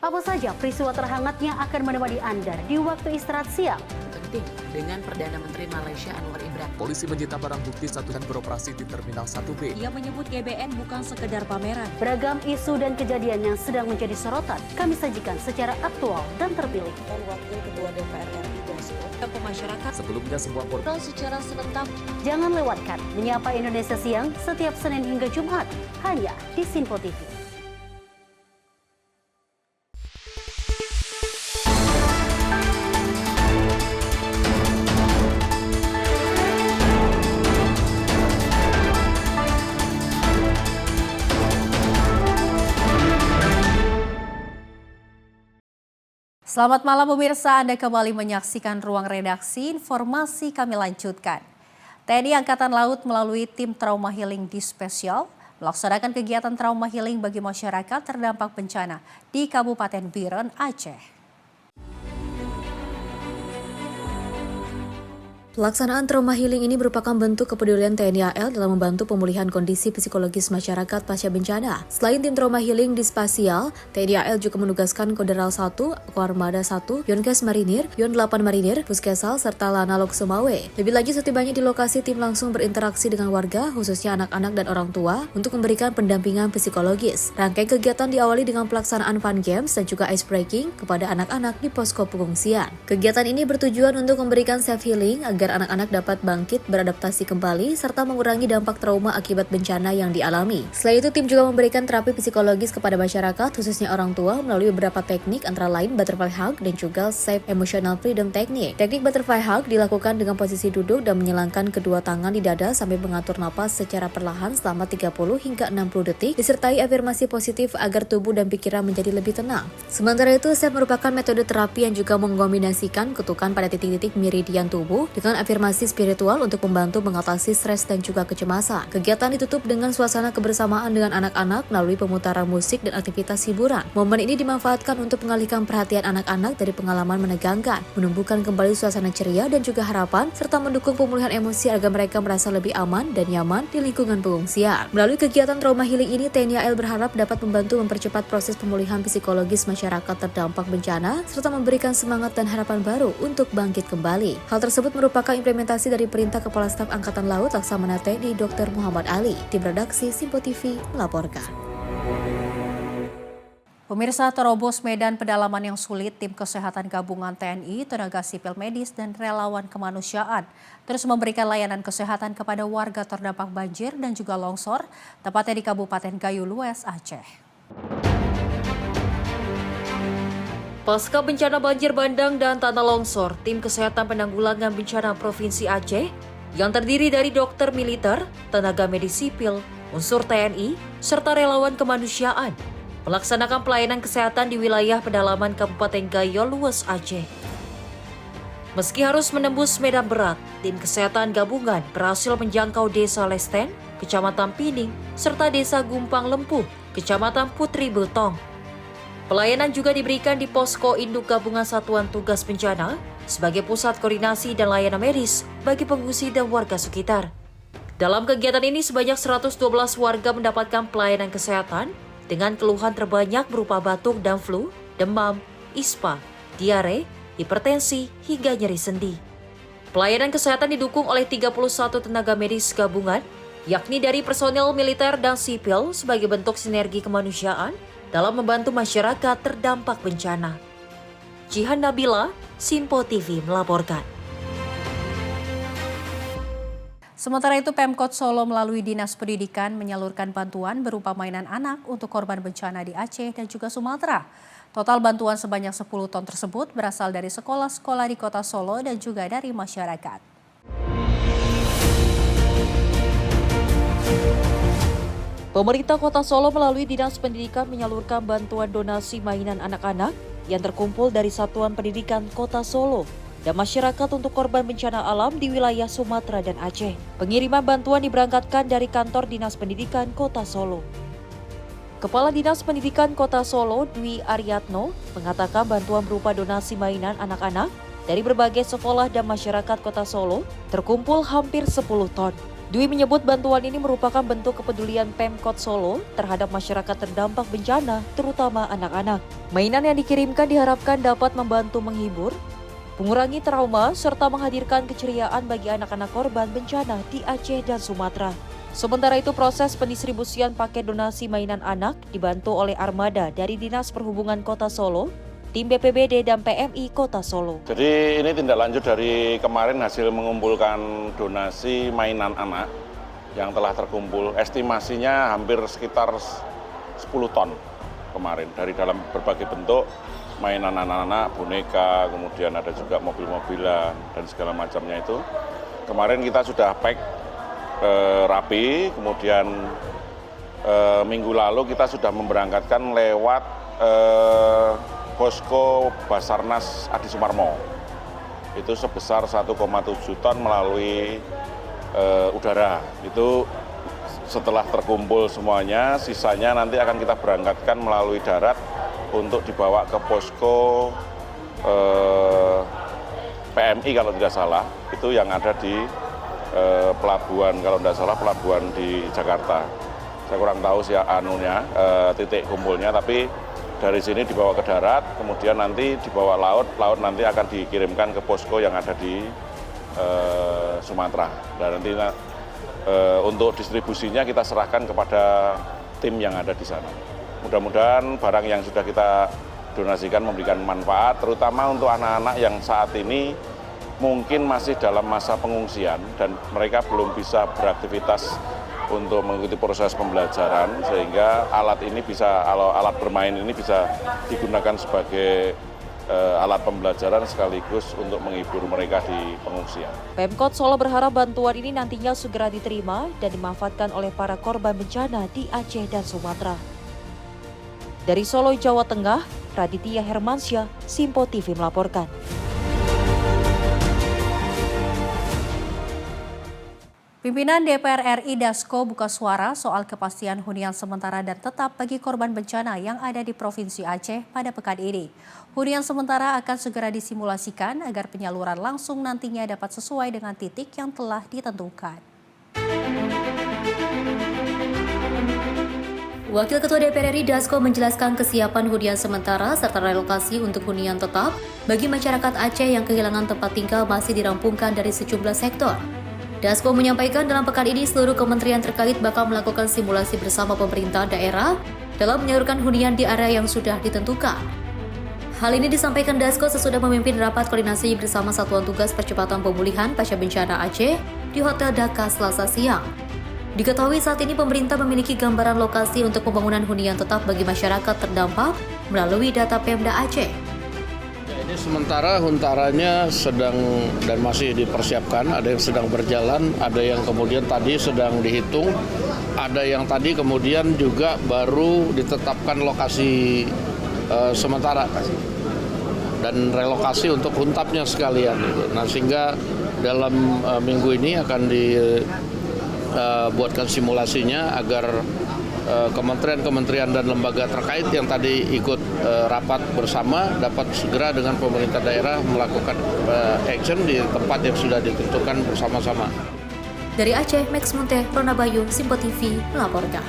Apa saja peristiwa terhangat yang akan menemani Anda di waktu istirahat siang? Penting dengan Perdana Menteri Malaysia Anwar Ibrahim. Polisi menyita barang bukti dan beroperasi di Terminal 1B. Ia menyebut GBN bukan sekedar pameran. Beragam isu dan kejadian yang sedang menjadi sorotan kami sajikan secara aktual dan terpilih. Dan Wakil Ketua DPR RI Dasko ke masyarakat Sebelumnya semua portal secara serentak. Jangan lewatkan Menyapa Indonesia Siang setiap Senin hingga Jumat hanya di Simpo TV. Selamat malam pemirsa, Anda kembali menyaksikan Ruang Redaksi. Informasi kami lanjutkan. TNI Angkatan Laut melalui tim Trauma Healing Dispesial melaksanakan kegiatan trauma healing bagi masyarakat terdampak bencana di Kabupaten Biren, Aceh. Pelaksanaan trauma healing ini merupakan bentuk kepedulian TNI AL dalam membantu pemulihan kondisi psikologis masyarakat pasca bencana. Selain tim trauma healing di Spasial, TNI AL juga menugaskan Koderal 1, Koarmada 1, Yonkes Marinir, Yon 8 Marinir, Puskesal, serta Lanalok Semawe. Lebih lanjut, setibanya di lokasi, tim langsung berinteraksi dengan warga, khususnya anak-anak dan orang tua, untuk memberikan pendampingan psikologis. Rangkaian kegiatan diawali dengan pelaksanaan fun games dan juga ice breaking kepada anak-anak di posko pengungsian. Kegiatan ini bertujuan untuk memberikan self-healing agar anak-anak dapat bangkit, beradaptasi kembali, serta mengurangi dampak trauma akibat bencana yang dialami. Selain itu, tim juga memberikan terapi psikologis kepada masyarakat, khususnya orang tua, melalui beberapa teknik antara lain butterfly hug dan juga safe emotional freedom technique. Teknik butterfly hug dilakukan dengan posisi duduk dan menyilangkan kedua tangan di dada sambil mengatur napas secara perlahan selama 30 hingga 60 detik, disertai afirmasi positif agar tubuh dan pikiran menjadi lebih tenang. Sementara itu, safe merupakan metode terapi yang juga mengkombinasikan kutukan pada titik-titik meridian tubuh dengan afirmasi spiritual untuk membantu mengatasi stres dan juga kecemasan. Kegiatan ditutup dengan suasana kebersamaan dengan anak-anak melalui pemutaran musik dan aktivitas hiburan. Momen ini dimanfaatkan untuk mengalihkan perhatian anak-anak dari pengalaman menegangkan, menumbuhkan kembali suasana ceria dan juga harapan, serta mendukung pemulihan emosi agar mereka merasa lebih aman dan nyaman di lingkungan pengungsian. Melalui kegiatan trauma healing ini, TNI AL berharap dapat membantu mempercepat proses pemulihan psikologis masyarakat terdampak bencana, serta memberikan semangat dan harapan baru untuk bangkit kembali. Hal tersebut merupakan implementasi dari Perintah Kepala Staf Angkatan Laut Laksamana TNI Dr. Muhammad Ali. Tim redaksi Simpo TV melaporkan. Pemirsa, terobos medan pedalaman yang sulit, tim kesehatan gabungan TNI, tenaga sipil medis, dan relawan kemanusiaan terus memberikan layanan kesehatan kepada warga terdampak banjir dan juga longsor, tepatnya di Kabupaten Gayo Lues, Aceh. Pasca bencana banjir bandang dan tanah longsor, tim kesehatan penanggulangan bencana Provinsi Aceh yang terdiri dari dokter militer, tenaga medis sipil, unsur TNI, serta relawan kemanusiaan melaksanakan pelayanan kesehatan di wilayah pedalaman Kabupaten Gayo Lues, Aceh. Meski harus menembus medan berat, tim kesehatan gabungan berhasil menjangkau Desa Lesten, Kecamatan Pining, serta Desa Gumpang Lempuh, Kecamatan Putri Betong. Pelayanan juga diberikan di Posko Induk Gabungan Satuan Tugas Bencana sebagai pusat koordinasi dan layanan medis bagi pengungsi dan warga sekitar. Dalam kegiatan ini sebanyak 112 warga mendapatkan pelayanan kesehatan dengan keluhan terbanyak berupa batuk dan flu, demam, ispa, diare, hipertensi, hingga nyeri sendi. Pelayanan kesehatan didukung oleh 31 tenaga medis gabungan, yakni dari personel militer dan sipil sebagai bentuk sinergi kemanusiaan dalam membantu masyarakat terdampak bencana. Jihan Nabila, Simpo TV melaporkan. Sementara itu, Pemkot Solo melalui Dinas Pendidikan menyalurkan bantuan berupa mainan anak untuk korban bencana di Aceh dan juga Sumatera. Total bantuan sebanyak 10 ton tersebut berasal dari sekolah-sekolah di Kota Solo dan juga dari masyarakat. Pemerintah Kota Solo melalui Dinas Pendidikan menyalurkan bantuan donasi mainan anak-anak yang terkumpul dari Satuan Pendidikan Kota Solo dan masyarakat untuk korban bencana alam di wilayah Sumatera dan Aceh. Pengiriman bantuan diberangkatkan dari kantor Dinas Pendidikan Kota Solo. Kepala Dinas Pendidikan Kota Solo, Dwi Aryatno, mengatakan bantuan berupa donasi mainan anak-anak dari berbagai sekolah dan masyarakat Kota Solo terkumpul hampir 10 ton. Dwi menyebut bantuan ini merupakan bentuk kepedulian Pemkot Solo terhadap masyarakat terdampak bencana, terutama anak-anak. Mainan yang dikirimkan diharapkan dapat membantu menghibur, mengurangi trauma, serta menghadirkan keceriaan bagi anak-anak korban bencana di Aceh dan Sumatera. Sementara itu, proses pendistribusian paket donasi mainan anak dibantu oleh armada dari Dinas Perhubungan Kota Solo, tim BPBD dan PMI Kota Solo. Jadi ini tindak lanjut dari kemarin hasil mengumpulkan donasi mainan anak yang telah terkumpul. Estimasinya hampir sekitar 10 ton kemarin dari dalam berbagai bentuk mainan anak-anak, boneka, kemudian ada juga mobil-mobilan dan segala macamnya itu. Kemarin kita sudah pack rapi, kemudian minggu lalu kita sudah memberangkatkan lewat posko Basarnas Adi Sumarmo. Itu sebesar 1,7 ton melalui udara. Itu setelah terkumpul semuanya, sisanya nanti akan kita berangkatkan melalui darat untuk dibawa ke posko PMI kalau tidak salah, itu yang ada di pelabuhan, kalau tidak salah pelabuhan di Jakarta. Saya kurang tahu sih titik kumpulnya, tapi dari sini dibawa ke darat, kemudian nanti dibawa laut nanti akan dikirimkan ke posko yang ada di Sumatera. Dan nanti untuk distribusinya kita serahkan kepada tim yang ada di sana. Mudah-mudahan barang yang sudah kita donasikan memberikan manfaat, terutama untuk anak-anak yang saat ini mungkin masih dalam masa pengungsian dan mereka belum bisa beraktivitas untuk mengikuti proses pembelajaran, sehingga alat bermain ini bisa digunakan sebagai alat pembelajaran sekaligus untuk menghibur mereka di pengungsian. Pemkot Solo berharap bantuan ini nantinya segera diterima dan dimanfaatkan oleh para korban bencana di Aceh dan Sumatera. Dari Solo, Jawa Tengah, Raditya Hermansyah, Simpo TV melaporkan. Pimpinan DPR RI Dasko buka suara soal kepastian hunian sementara dan tetap bagi korban bencana yang ada di Provinsi Aceh pada pekan ini. Hunian sementara akan segera disimulasikan agar penyaluran langsung nantinya dapat sesuai dengan titik yang telah ditentukan. Wakil Ketua DPR RI Dasko menjelaskan kesiapan hunian sementara serta relokasi untuk hunian tetap bagi masyarakat Aceh yang kehilangan tempat tinggal masih dirampungkan dari sejumlah sektor. Dasko menyampaikan dalam pekan ini seluruh kementerian terkait bakal melakukan simulasi bersama pemerintah daerah dalam menyalurkan hunian di area yang sudah ditentukan. Hal ini disampaikan Dasko sesudah memimpin rapat koordinasi bersama Satuan Tugas Percepatan Pemulihan Pasca Bencana Aceh di Hotel Dhaka Selasa siang. Diketahui saat ini pemerintah memiliki gambaran lokasi untuk pembangunan hunian tetap bagi masyarakat terdampak melalui data Pemda Aceh. Ini sementara huntaranya sedang dan masih dipersiapkan, ada yang sedang berjalan, ada yang kemudian tadi sedang dihitung, ada yang tadi kemudian juga baru ditetapkan lokasi sementara dan relokasi untuk huntapnya sekalian. Nah, sehingga dalam minggu ini akan dibuatkan simulasinya agar kementerian-kementerian dan lembaga terkait yang tadi ikut rapat bersama dapat segera dengan pemerintah daerah melakukan action di tempat yang sudah ditentukan bersama-sama. Dari Aceh, Max Munte, Rona Bayu, Simpo TV melaporkan.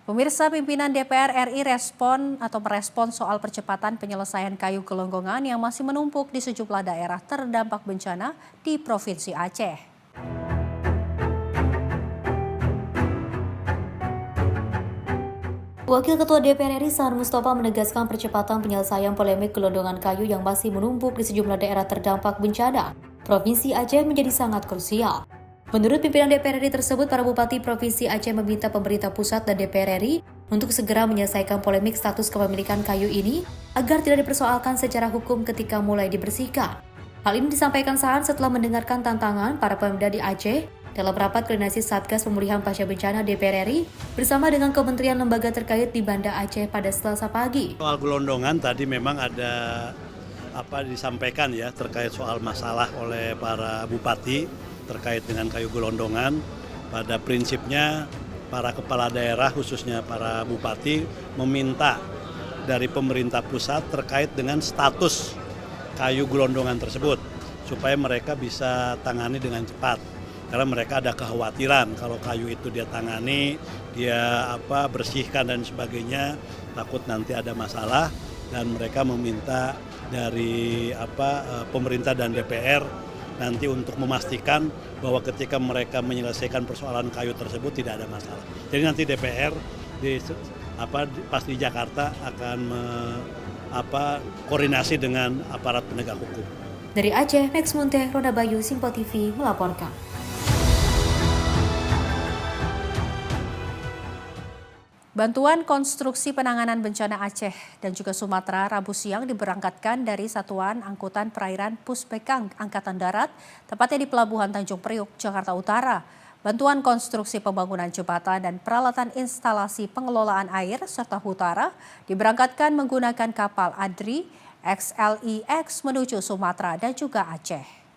Pemirsa, pimpinan DPR RI merespon soal percepatan penyelesaian kayu gelonggongan yang masih menumpuk di sejumlah daerah terdampak bencana di Provinsi Aceh. Wakil Ketua DPR RI Sahan Mustafa menegaskan percepatan penyelesaian polemik gelondongan kayu yang masih menumpuk di sejumlah daerah terdampak bencana Provinsi Aceh menjadi sangat krusial. Menurut pimpinan DPR RI tersebut, para bupati Provinsi Aceh meminta pemerintah pusat dan DPR RI untuk segera menyelesaikan polemik status kepemilikan kayu ini agar tidak dipersoalkan secara hukum ketika mulai dibersihkan. Hal ini disampaikan Sahan setelah mendengarkan tantangan para pemda di Aceh dalam rapat koordinasi Satgas Pemulihan Pasca Bencana DPR RI bersama dengan kementerian lembaga terkait di Banda Aceh pada Selasa pagi. Soal gelondongan tadi memang ada disampaikan ya terkait soal masalah oleh para bupati terkait dengan kayu gelondongan. Pada prinsipnya para kepala daerah khususnya para bupati meminta dari pemerintah pusat terkait dengan status kayu gelondongan tersebut supaya mereka bisa tangani dengan cepat. Karena mereka ada kekhawatiran kalau kayu itu dia tangani, dia bersihkan dan sebagainya, takut nanti ada masalah, dan mereka meminta dari pemerintah dan DPR nanti untuk memastikan bahwa ketika mereka menyelesaikan persoalan kayu tersebut tidak ada masalah. Jadi nanti DPR pas di Jakarta akan koordinasi dengan aparat penegak hukum. Dari Aceh, Max Munteh, Roda Bayu, Simpo TV melaporkan. Bantuan konstruksi penanganan bencana Aceh dan juga Sumatera Rabu siang diberangkatkan dari Satuan Angkutan Perairan Puspekang Angkatan Darat, tepatnya di Pelabuhan Tanjung Priok, Jakarta Utara. Bantuan konstruksi pembangunan jembatan dan peralatan instalasi pengelolaan air serta hutara diberangkatkan menggunakan kapal ADRI XLEX menuju Sumatera dan juga Aceh.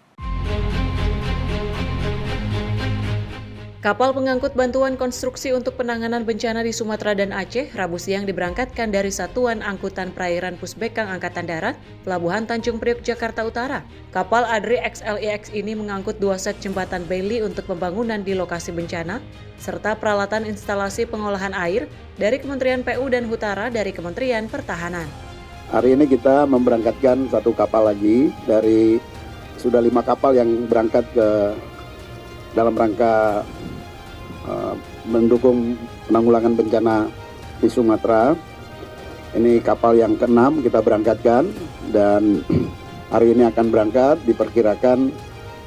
Kapal pengangkut bantuan konstruksi untuk penanganan bencana di Sumatera dan Aceh Rabu siang diberangkatkan dari Satuan Angkutan Perairan Puspekang Angkatan Darat, Pelabuhan Tanjung Priok, Jakarta Utara. Kapal ADRI XLEX ini mengangkut 2 set jembatan Bailey untuk pembangunan di lokasi bencana, serta peralatan instalasi pengolahan air dari Kementerian PU dan Hutara dari Kementerian Pertahanan. Hari ini kita memberangkatkan 1 kapal lagi dari sudah 5 kapal yang berangkat ke dalam rangka mendukung penanggulangan bencana di Sumatera. Ini kapal yang ke-6 kita berangkatkan dan hari ini akan berangkat, diperkirakan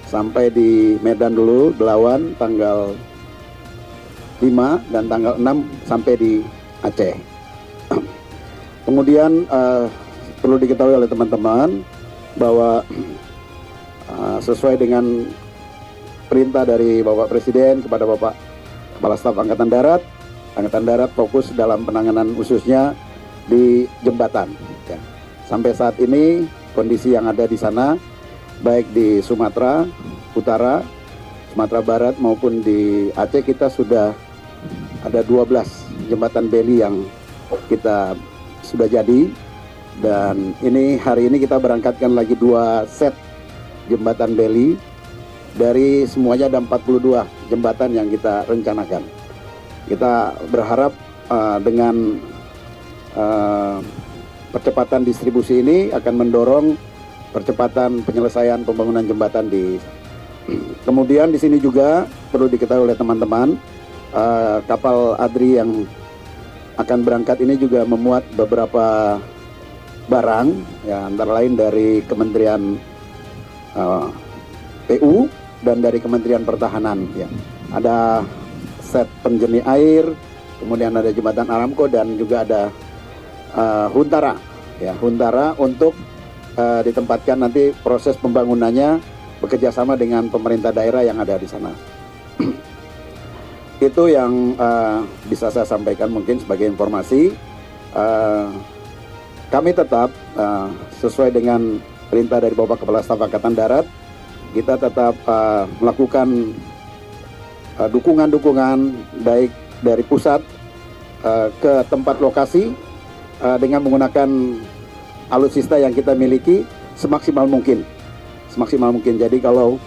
sampai di Medan dulu, Belawan tanggal 5 dan tanggal 6 sampai di Aceh. Kemudian perlu diketahui oleh teman-teman bahwa sesuai dengan perintah dari Bapak Presiden kepada Bapak Kepala Staf Angkatan Darat fokus dalam penanganan khususnya di jembatan. Ya. Sampai saat ini kondisi yang ada di sana, baik di Sumatera Utara, Sumatera Barat maupun di Aceh, kita sudah ada 12 jembatan beli yang kita sudah jadi. Dan ini hari ini kita berangkatkan lagi 2 set jembatan beli. Dari semuanya ada 42 jembatan yang kita rencanakan. Kita berharap dengan percepatan distribusi ini akan mendorong percepatan penyelesaian pembangunan jembatan di. Kemudian di sini juga perlu diketahui oleh teman-teman, kapal ADRI yang akan berangkat ini juga memuat beberapa barang, ya, antara lain dari Kementerian PU dan dari Kementerian Pertahanan. Ya. Ada set penjernih air, kemudian ada jembatan Aramco dan juga ada Huntara. Ya, Huntara untuk ditempatkan nanti proses pembangunannya bekerja sama dengan pemerintah daerah yang ada di sana. Itu yang bisa saya sampaikan mungkin sebagai informasi. Kami tetap sesuai dengan perintah dari Bapak Kepala Staf Angkatan Darat, kita tetap melakukan dukungan-dukungan baik dari pusat ke tempat lokasi dengan menggunakan alutsista yang kita miliki semaksimal mungkin. Jadi kalau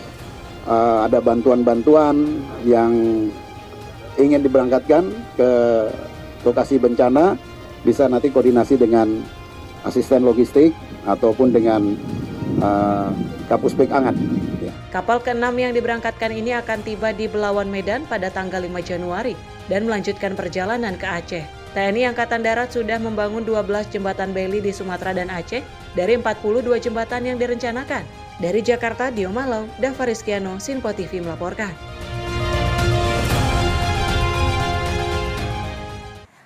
ada bantuan-bantuan yang ingin diberangkatkan ke lokasi bencana bisa nanti koordinasi dengan asisten logistik ataupun dengan Kapuspek Angan. Kapal ke-6 yang diberangkatkan ini akan tiba di Belawan Medan pada tanggal 5 Januari dan melanjutkan perjalanan ke Aceh. TNI Angkatan Darat sudah membangun 12 jembatan beli di Sumatera dan Aceh dari 42 jembatan yang direncanakan. Dari Jakarta, Dio Malau, Dava Rizkiano, Sinpo TV melaporkan.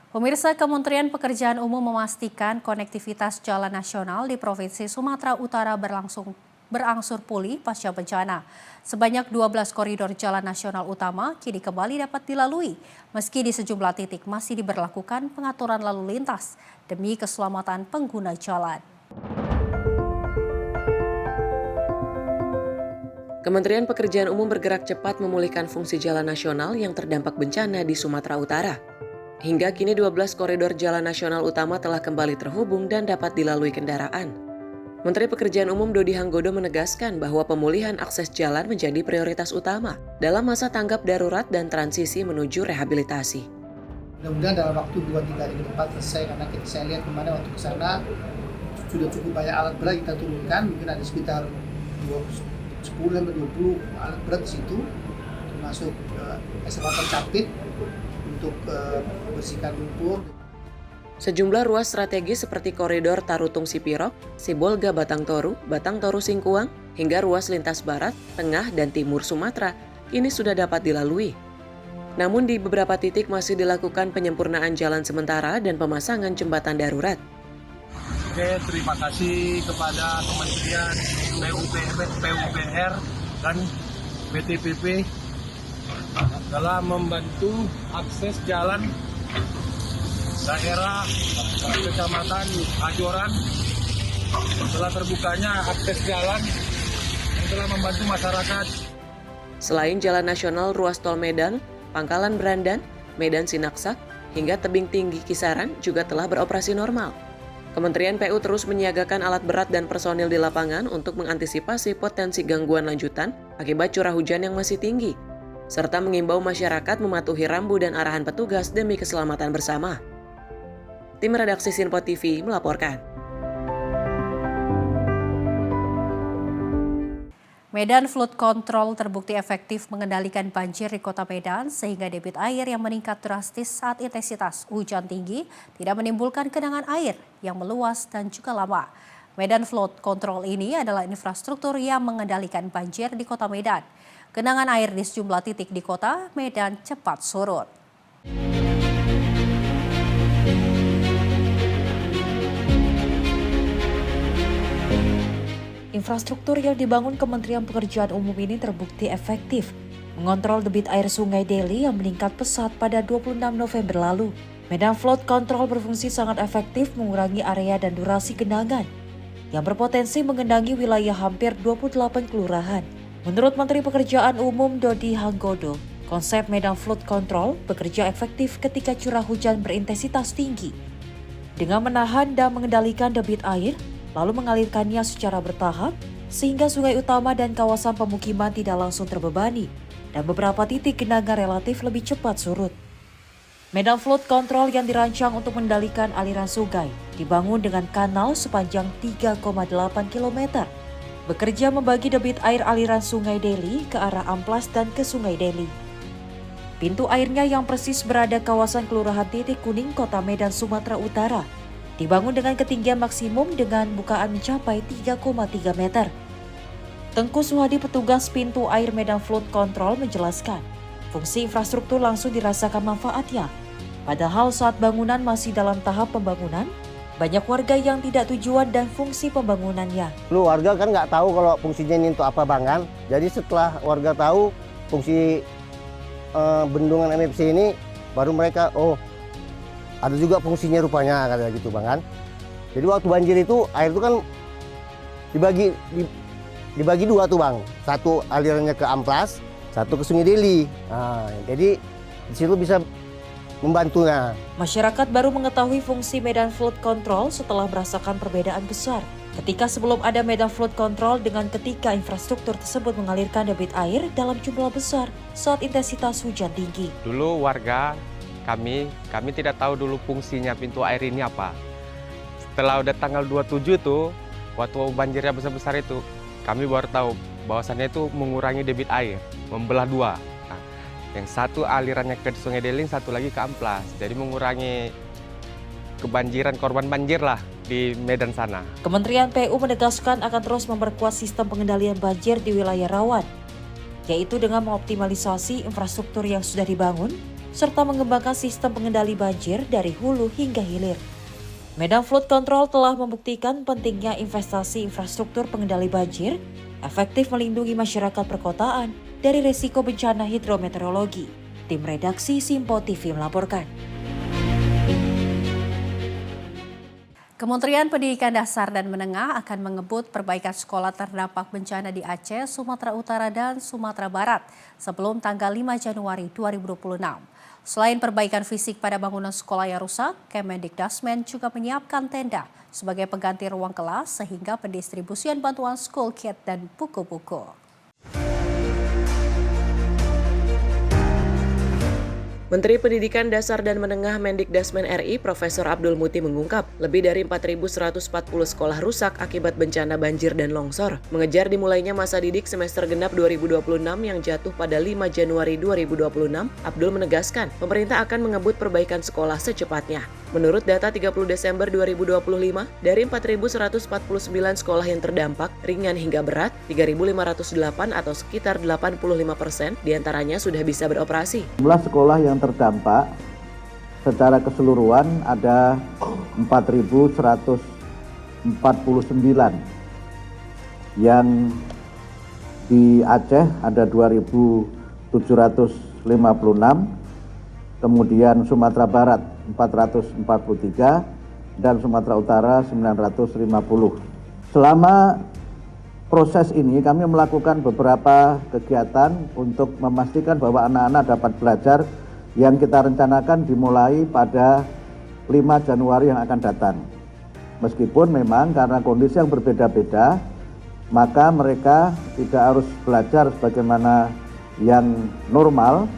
Pemirsa, Kementerian Pekerjaan Umum memastikan konektivitas jalan nasional di Provinsi Sumatera Utara berangsur pulih pasca bencana. Sebanyak 12 koridor jalan nasional utama kini kembali dapat dilalui, meski di sejumlah titik masih diberlakukan pengaturan lalu lintas demi keselamatan pengguna jalan. Kementerian Pekerjaan Umum bergerak cepat memulihkan fungsi jalan nasional yang terdampak bencana di Sumatera Utara. Hingga kini 12 koridor jalan nasional utama telah kembali terhubung dan dapat dilalui kendaraan. Menteri Pekerjaan Umum Dodi Hanggodo menegaskan bahwa pemulihan akses jalan menjadi prioritas utama dalam masa tanggap darurat dan transisi menuju rehabilitasi. Mudah-mudahan dalam waktu 2-3 hari ke depan selesai, karena saya lihat kemarin waktu ke sana sudah cukup banyak alat berat kita turunkan, mungkin ada sekitar 10-20 alat berat di situ, termasuk eskavator capit untuk bersihkan lumpur. Sejumlah ruas strategis seperti koridor Tarutung Sipirok, Sibolga Batang Toru Singkuang, hingga ruas lintas barat, tengah, dan timur Sumatera kini sudah dapat dilalui. Namun di beberapa titik masih dilakukan penyempurnaan jalan sementara dan pemasangan jembatan darurat. Oke, terima kasih kepada Kementerian PUPR dan BTPP dalam membantu akses jalan daerah Kecamatan Ajoran. Setelah terbukanya akses jalan yang telah membantu masyarakat. Selain jalan nasional ruas tol Medan, Pangkalan Brandan, Medan Sinaksak, hingga Tebing Tinggi Kisaran juga telah beroperasi normal. Kementerian PU terus menyiagakan alat berat dan personil di lapangan untuk mengantisipasi potensi gangguan lanjutan akibat curah hujan yang masih tinggi, serta mengimbau masyarakat mematuhi rambu dan arahan petugas demi keselamatan bersama. Tim redaksi Sinpo TV melaporkan. Medan Flood Control terbukti efektif mengendalikan banjir di Kota Medan sehingga debit air yang meningkat drastis saat intensitas hujan tinggi tidak menimbulkan genangan air yang meluas dan juga lama. Medan Flood Control ini adalah infrastruktur yang mengendalikan banjir di Kota Medan. Genangan air di sejumlah titik di Kota Medan cepat surut. Infrastruktur yang dibangun Kementerian Pekerjaan Umum ini terbukti efektif mengontrol debit air Sungai Deli yang meningkat pesat pada 26 November lalu. Medan Flood Control berfungsi sangat efektif mengurangi area dan durasi genangan yang berpotensi mengenangi wilayah hampir 28 kelurahan. Menurut Menteri Pekerjaan Umum Dodi Hanggodo, konsep Medan Flood Control bekerja efektif ketika curah hujan berintensitas tinggi. Dengan menahan dan mengendalikan debit air, lalu mengalirkannya secara bertahap, sehingga sungai utama dan kawasan pemukiman tidak langsung terbebani, dan beberapa titik genangan relatif lebih cepat surut. Medan Flood Control yang dirancang untuk mengendalikan aliran sungai, dibangun dengan kanal sepanjang 3,8 km. Bekerja membagi debit air aliran Sungai Deli ke arah Amplas dan ke Sungai Deli. Pintu airnya yang persis berada kawasan Kelurahan Titik Kuning, Kota Medan, Sumatera Utara, dibangun dengan ketinggian maksimum dengan bukaan mencapai 3,3 meter. Tengku Suhadi, petugas pintu air Medan Flood Control, menjelaskan, fungsi infrastruktur langsung dirasakan manfaatnya. Padahal saat bangunan masih dalam tahap pembangunan, banyak warga yang tidak tujuan dan fungsi pembangunannya. Lu warga kan nggak tahu kalau fungsinya ini untuk apa Bang kan. Jadi setelah warga tahu fungsi bendungan MFC ini, baru mereka, oh ada juga fungsinya rupanya, kata gitu Bang kan. Jadi waktu banjir itu air itu kan dibagi dua tuh Bang. Satu alirannya ke Amplas, satu ke Sungai Deli. Nah, jadi di situ bisa membantunya. Masyarakat baru mengetahui fungsi Medan Flood Control setelah merasakan perbedaan besar ketika sebelum ada Medan Flood Control dengan ketika infrastruktur tersebut mengalirkan debit air dalam jumlah besar saat intensitas hujan tinggi. Dulu warga kami tidak tahu dulu fungsinya pintu air ini apa. Setelah udah tanggal 27 tuh, waktu banjirnya besar-besar itu, kami baru tahu bahwasannya itu mengurangi debit air, membelah dua. Nah, yang satu alirannya ke Sungai Deling, satu lagi ke Amplas. Jadi mengurangi kebanjiran, korban banjir lah di Medan sana. Kementerian PU menegaskan akan terus memperkuat sistem pengendalian banjir di wilayah rawan, yaitu dengan mengoptimalisasi infrastruktur yang sudah dibangun, serta mengembangkan sistem pengendali banjir dari hulu hingga hilir. Medan Flood Control telah membuktikan pentingnya investasi infrastruktur pengendali banjir, efektif melindungi masyarakat perkotaan dari risiko bencana hidrometeorologi. Tim redaksi Simpo TV melaporkan. Kementerian Pendidikan Dasar dan Menengah akan mengebut perbaikan sekolah terdampak bencana di Aceh, Sumatera Utara, dan Sumatera Barat sebelum tanggal 5 Januari 2026. Selain perbaikan fisik pada bangunan sekolah yang rusak, Kemendikdasmen juga menyiapkan tenda sebagai pengganti ruang kelas sehingga pendistribusian bantuan school kit dan buku-buku. Menteri Pendidikan Dasar dan Menengah Mendikdasmen RI Profesor Abdul Muti mengungkap lebih dari 4.140 sekolah rusak akibat bencana banjir dan longsor. Mengejar dimulainya masa didik semester genap 2026 yang jatuh pada 5 Januari 2026, Abdul menegaskan pemerintah akan mengebut perbaikan sekolah secepatnya. Menurut data 30 Desember 2025, dari 4.149 sekolah yang terdampak, ringan hingga berat, 3.508 atau sekitar 85% diantaranya sudah bisa beroperasi. Jumlah sekolah yang terdampak secara keseluruhan ada 4.149 yang di Aceh ada 2.756, kemudian Sumatera Barat 443 dan Sumatera Utara 950. Selama proses ini kami melakukan beberapa kegiatan untuk memastikan bahwa anak-anak dapat belajar yang kita rencanakan dimulai pada 5 Januari yang akan datang. Meskipun memang karena kondisi yang berbeda-beda, maka mereka tidak harus belajar sebagaimana yang normal.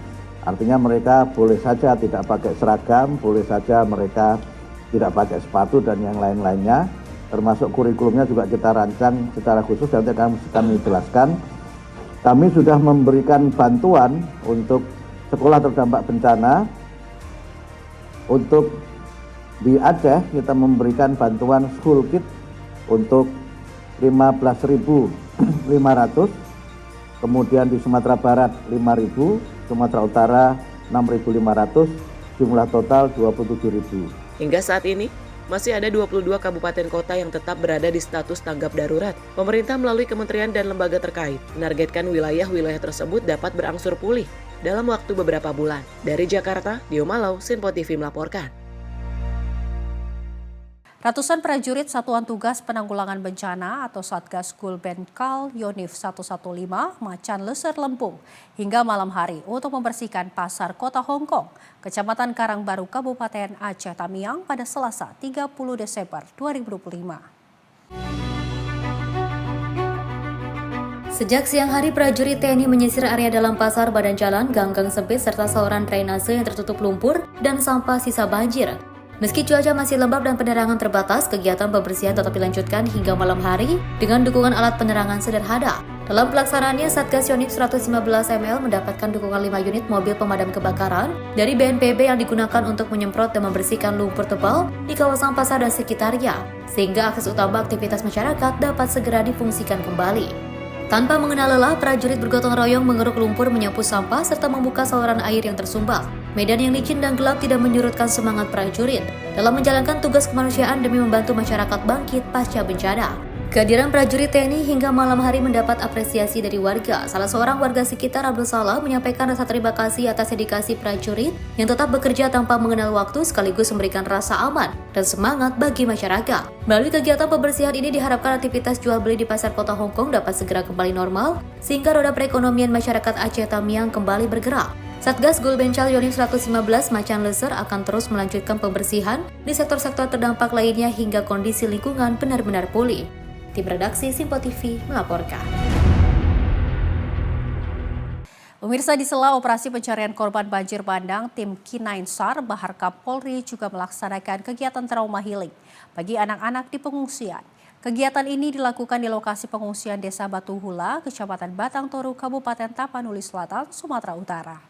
Artinya mereka boleh saja tidak pakai seragam, boleh saja mereka tidak pakai sepatu dan yang lain-lainnya. Termasuk kurikulumnya juga kita rancang secara khusus dan nanti kami jelaskan. Kami sudah memberikan bantuan untuk sekolah terdampak bencana. Untuk di Aceh kita memberikan bantuan school kit untuk 15.500, kemudian di Sumatera Barat 5.000, Sumatera Utara 6.500, jumlah total 27.000. Hingga saat ini, masih ada 22 kabupaten kota yang tetap berada di status tanggap darurat. Pemerintah melalui kementerian dan lembaga terkait menargetkan wilayah-wilayah tersebut dapat berangsur pulih dalam waktu beberapa bulan. Dari Jakarta, Dio Malau, Simpo TV melaporkan. Ratusan prajurit Satuan Tugas Penanggulangan Bencana atau Satgas Gulbenkal Yonif 115 Macan Leser Lempung hingga malam hari untuk membersihkan pasar kota Hongkong, Kecamatan Karangbaru, Kabupaten Aceh Tamiang pada Selasa 30 Desember 2025. Sejak siang hari, prajurit TNI menyisir area dalam pasar, badan jalan, gang-gang sempit, serta saluran drainase yang tertutup lumpur dan sampah sisa banjir. Meski cuaca masih lembab dan penerangan terbatas, kegiatan pembersihan tetap dilanjutkan hingga malam hari dengan dukungan alat penerangan sederhana. Dalam pelaksanaannya, Satgas Yonif 115 ml mendapatkan dukungan 5 unit mobil pemadam kebakaran dari BNPB yang digunakan untuk menyemprot dan membersihkan lumpur tebal di kawasan pasar dan sekitarnya, sehingga akses utama aktivitas masyarakat dapat segera difungsikan kembali. Tanpa mengenal lelah, prajurit bergotong royong mengeruk lumpur, menyapu sampah, serta membuka saluran air yang tersumbat. Medan yang licin dan gelap tidak menyurutkan semangat prajurit dalam menjalankan tugas kemanusiaan demi membantu masyarakat bangkit pasca bencana. Kehadiran prajurit TNI hingga malam hari mendapat apresiasi dari warga. Salah seorang warga sekitar, Abdul Salah, menyampaikan rasa terima kasih atas dedikasi prajurit yang tetap bekerja tanpa mengenal waktu sekaligus memberikan rasa aman dan semangat bagi masyarakat. Melalui kegiatan pembersihan ini diharapkan aktivitas jual beli di pasar kota Hongkong dapat segera kembali normal sehingga roda perekonomian masyarakat Aceh Tamiang kembali bergerak. Satgas Gulbenkal Yonif 115 Macan Leser akan terus melanjutkan pembersihan di sektor-sektor terdampak lainnya hingga kondisi lingkungan benar-benar pulih. Tim redaksi Simpo TV melaporkan. Pemirsa, di sela operasi pencarian korban banjir bandang, tim K9 SAR Bahar Kapolri juga melaksanakan kegiatan trauma healing bagi anak-anak di pengungsian. Kegiatan ini dilakukan di lokasi pengungsian Desa Batu Hula, Kecamatan Batang Toru, Kabupaten Tapanuli Selatan, Sumatera Utara.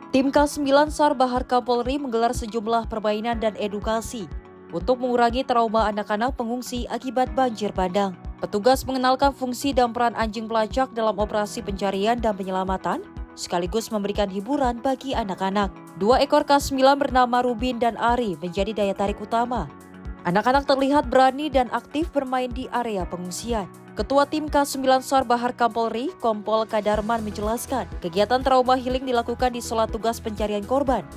Tim K9 SAR Bahar Kapolri menggelar sejumlah permainan dan edukasi untuk mengurangi trauma anak-anak pengungsi akibat banjir bandang. Petugas mengenalkan fungsi dan peran anjing pelacak dalam operasi pencarian dan penyelamatan, sekaligus memberikan hiburan bagi anak-anak. 2 ekor K9 bernama Rubin dan Ari menjadi daya tarik utama. Anak-anak terlihat berani dan aktif bermain di area pengungsian. Ketua Tim K9 SAR Bahar Kapolri, Kompol Kadarman menjelaskan, kegiatan trauma healing dilakukan di sela tugas pencarian korban,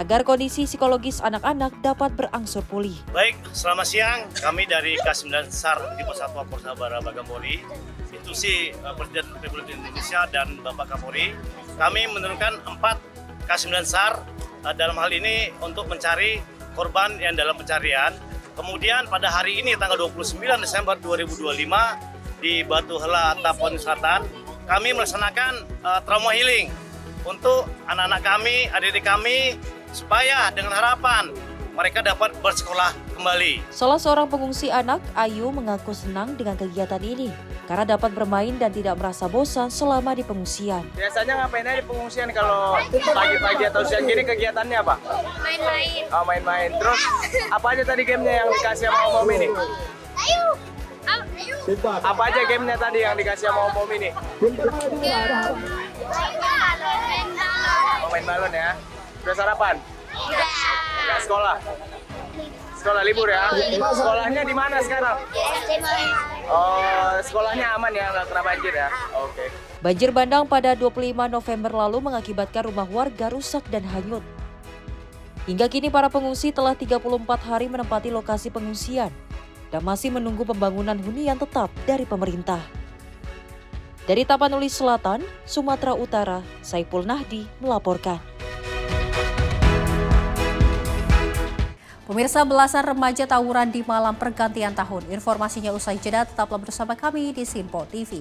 agar kondisi psikologis anak-anak dapat berangsur pulih. Baik, selamat siang. Kami dari K9 SAR di Satwa Korsabara Bagamoori, institusi Presiden Republik Indonesia dan Bapak Kapolri. Kami menurunkan 4 K9 SAR dalam hal ini untuk mencari korban yang dalam pencarian. Kemudian pada hari ini tanggal 29 Desember 2025 di Batu Hula, Tapanuli Selatan, kami melaksanakan trauma healing untuk anak-anak kami, adik-adik kami, supaya dengan harapan mereka dapat bersekolah kembali. Salah seorang pengungsi anak, Ayu, mengaku senang dengan kegiatan ini karena dapat bermain dan tidak merasa bosan selama di pengungsian. Biasanya ngapain aja di pengungsian kalau pagi-pagi atau siang gini kegiatannya apa? Main-main. Oh, main-main. Terus apa aja tadi gamenya yang dikasih sama Om ini? Ayo. Apa aja gamenya tadi yang dikasih sama Om ini? Main balon ya. Udah sarapan? Udah sekolah? Sekolah libur ya? Sekolahnya di mana sekarang? Oh, sekolahnya aman ya, nggak kena banjir ya? Oke. Banjir bandang pada 25 November lalu mengakibatkan rumah warga rusak dan hanyut. Hingga kini para pengungsi telah 34 hari menempati lokasi pengungsian dan masih menunggu pembangunan hunian tetap dari pemerintah. Dari Tapanuli Selatan, Sumatera Utara, Saipul Nahdi melaporkan. Pemirsa, belasan remaja tawuran di malam pergantian tahun. Informasinya usai jeda, tetaplah bersama kami di Sinpo TV.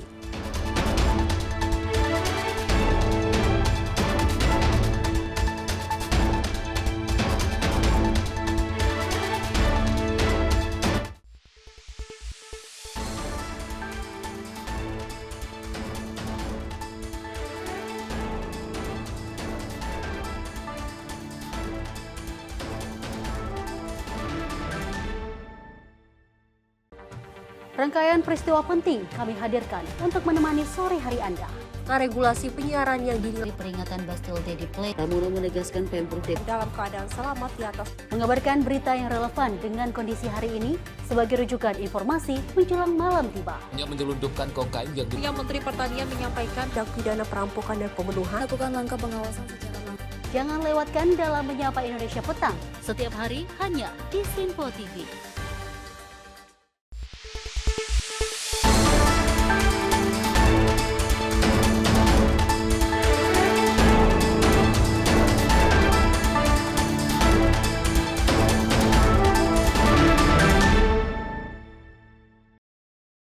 Rangkaian peristiwa penting kami hadirkan untuk menemani sore hari Anda. Regulasi penyiaran yang dinilai Peringatan Bastille Day di Play, Pramono menegaskan Pemprov DKI dalam keadaan selamat di atas. Mengabarkan berita yang relevan dengan kondisi hari ini sebagai rujukan informasi menjelang malam tiba. Yang menyelundupkan kokain yang Menteri Pertanian menyampaikan tindak pidana perampokan dan pembunuhan. lakukan langkah pengawasan secara langsung. Jangan lewatkan dalam Menyapa Indonesia Petang setiap hari hanya di Sinpo TV.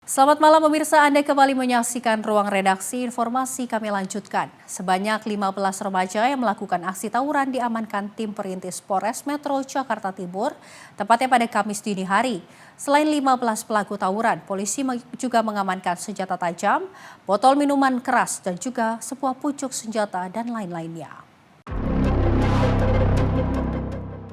Selamat malam pemirsa, Anda kembali menyaksikan Ruang Redaksi. Informasi kami lanjutkan. Sebanyak 15 remaja yang melakukan aksi tawuran diamankan tim perintis Polres Metro Jakarta Timur, tepatnya pada Kamis dini hari. Selain 15 pelaku tawuran, polisi juga mengamankan senjata tajam, botol minuman keras, dan juga sebuah pucuk senjata dan lain-lainnya.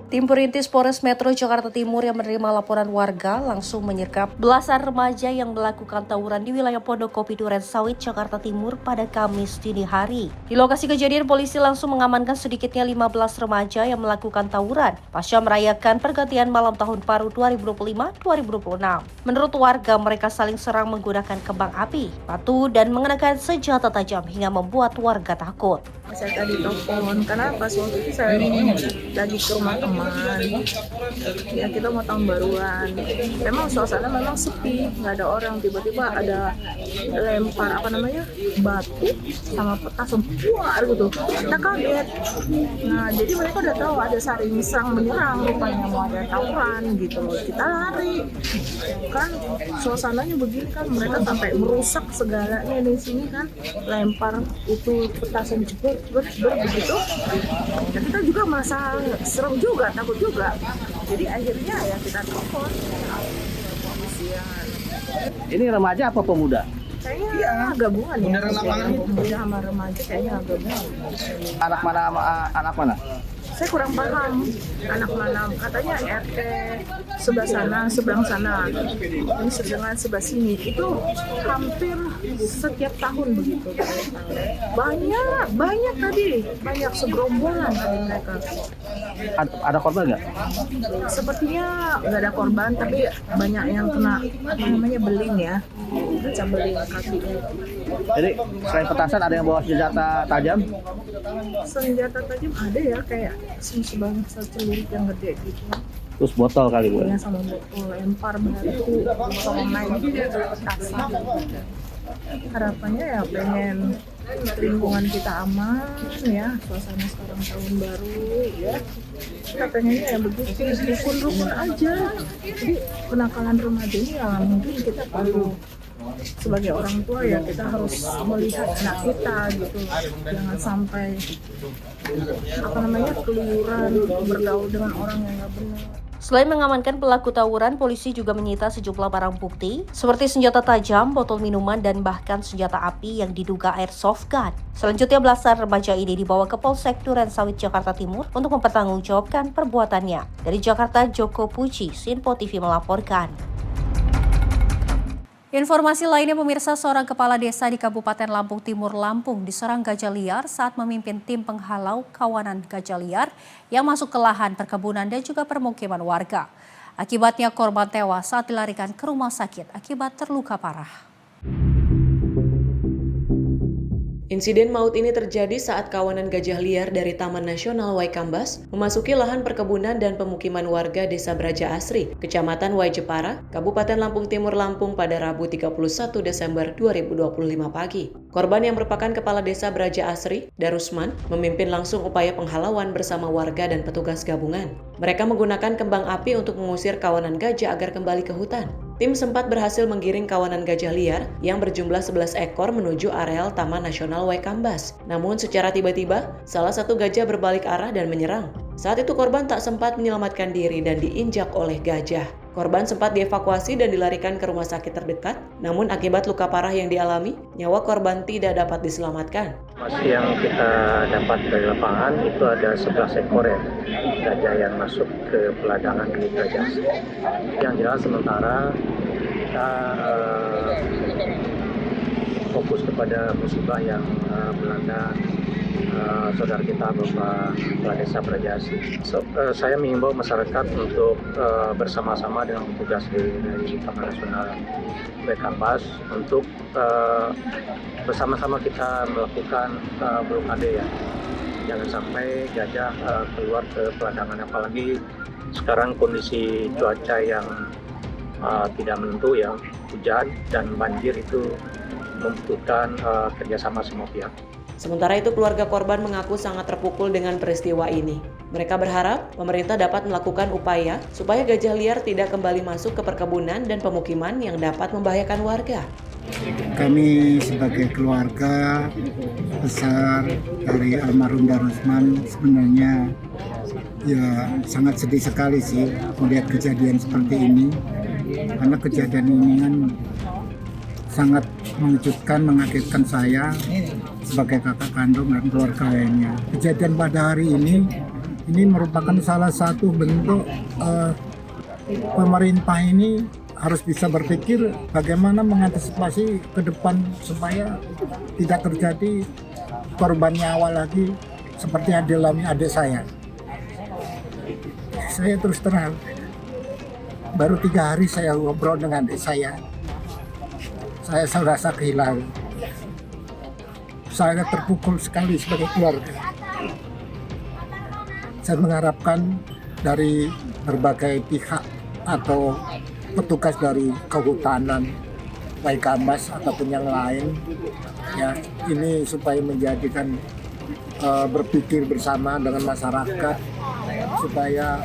Tim perintis Polres Metro Jakarta Timur yang menerima laporan warga langsung menyergap belasan remaja yang melakukan tawuran di wilayah Pondok Kopi Duren Sawit, Jakarta Timur pada Kamis dini hari. Di lokasi kejadian, polisi langsung mengamankan sedikitnya 15 remaja yang melakukan tawuran pasca merayakan pergantian malam tahun baru 2025-2026. Menurut warga, mereka saling serang menggunakan kembang api, batu, dan mengenakan senjata tajam hingga membuat warga takut. saya tadi telepon karena pas waktu itu saya lagi ke rumah teman, ya kita mau tahun baruan. Memang suasana memang sepi, nggak ada orang. Tiba-tiba ada lempar batu sama petasan keluar gitu. Kita kaget. Nah jadi mereka udah tahu ada saling serang menyerang, rupanya mau ada tawuran gitu loh. Kita lari, kan suasananya begini kan, mereka sampai merusak segalanya di sini kan, lempar itu petasan jebur begitu. Ya kita juga merasa serem juga, takut juga. Jadi akhirnya ya kita telepon kepolisian. Ini remaja apa pemuda? Kayaknya gabungan ya. Pemuda sama remaja kayaknya gabungan. Anak mana? Saya kurang paham anak mana, katanya RT sebelah sana, ini dengan sebelah sini, itu hampir setiap tahun begitu. Banyak tadi, banyak segerombolan tadi mereka. Ada korban nggak? Sepertinya nggak ada korban, tapi banyak yang kena beling ya, kaca beling kakinya. Jadi selain petasan ada yang bawa senjata tajam? Senjata tajam ada ya, kayak sebanyak celurit yang gede gitu. Terus botol kali Bu? Ya sama botol, lempar batu, naik petasan. Harapannya ya pengen lingkungan kita aman ya, suasana sekarang tahun baru ya. Kita pengennya ya begitu, rukun aja. Jadi kenakalan remaja ini ya mungkin kita perlu sebagai orang tua ya, kita harus melihat anak kita gitu, jangan sampai keluyuran bergaul dengan orang yang nggak benar. Selain mengamankan pelaku tawuran, polisi juga menyita sejumlah barang bukti seperti senjata tajam, botol minuman, dan bahkan senjata api yang diduga airsoft gun. Selanjutnya belasan remaja ini dibawa ke Polsek Duren Sawit, Jakarta Timur untuk mempertanggungjawabkan perbuatannya. Dari Jakarta, Joko Puji, Sinpo TV melaporkan. Informasi lainnya pemirsa, seorang kepala desa di Kabupaten Lampung Timur, Lampung diserang gajah liar saat memimpin tim penghalau kawanan gajah liar yang masuk ke lahan perkebunan dan juga permukiman warga. Akibatnya korban tewas saat dilarikan ke rumah sakit akibat terluka parah. Insiden maut ini terjadi saat kawanan gajah liar dari Taman Nasional Waikambas memasuki lahan perkebunan dan pemukiman warga Desa Braja Asri, Kecamatan Waijepara, Kabupaten Lampung Timur, Lampung pada Rabu 31 Desember 2025 pagi. Korban yang merupakan Kepala Desa Braja Asri, Darusman, memimpin langsung upaya penghalauan bersama warga dan petugas gabungan. Mereka menggunakan kembang api untuk mengusir kawanan gajah agar kembali ke hutan. Tim sempat berhasil menggiring kawanan gajah liar yang berjumlah 11 ekor menuju areal Taman Nasional Waikambas. Namun secara tiba-tiba, salah satu gajah berbalik arah dan menyerang. Saat itu korban tak sempat menyelamatkan diri dan diinjak oleh gajah. Korban sempat dievakuasi dan dilarikan ke rumah sakit terdekat, namun akibat luka parah yang dialami, nyawa korban tidak dapat diselamatkan. Informasi yang kita dapat dari lapangan itu ada 11 ekor ya, gajah yang masuk ke peladangan milik Braja Asri. Yang jelas sementara kita fokus kepada musibah yang melanda saudara kita Bapak Kepala Desa Braja Asri. Saya mengimbau masyarakat untuk bersama-sama dengan petugas dari Taman Nasional Waikambas untuk bersama-sama kita melakukan blokade ya. Jangan sampai gajah keluar ke peladangan, apalagi sekarang kondisi cuaca yang tidak menentu ya, hujan dan banjir itu membutuhkan kerjasama semua pihak. Sementara itu keluarga korban mengaku sangat terpukul dengan peristiwa ini. Mereka berharap pemerintah dapat melakukan upaya supaya gajah liar tidak kembali masuk ke perkebunan dan pemukiman yang dapat membahayakan warga. Kami sebagai keluarga besar dari almarhum Darusman sebenarnya ya sangat sedih sekali sih melihat kejadian seperti ini. Karena kejadian ini kan sangat mengejutkan, mengagetkan saya sebagai kakak kandung dan keluarga lainnya. Kejadian pada hari ini merupakan salah satu bentuk pemerintah ini harus bisa berpikir bagaimana mengantisipasi ke depan supaya tidak terjadi korban nyawa lagi seperti yang dialami adik saya. Saya terus terang, baru 3 hari saya ngobrol dengan adik saya merasa kehilangan. Saya terpukul sekali sebagai keluarga. Saya mengharapkan dari berbagai pihak atau petugas dari kehutanan, baik Kambas ataupun yang lain, ya ini supaya menjadikan berpikir bersama dengan masyarakat supaya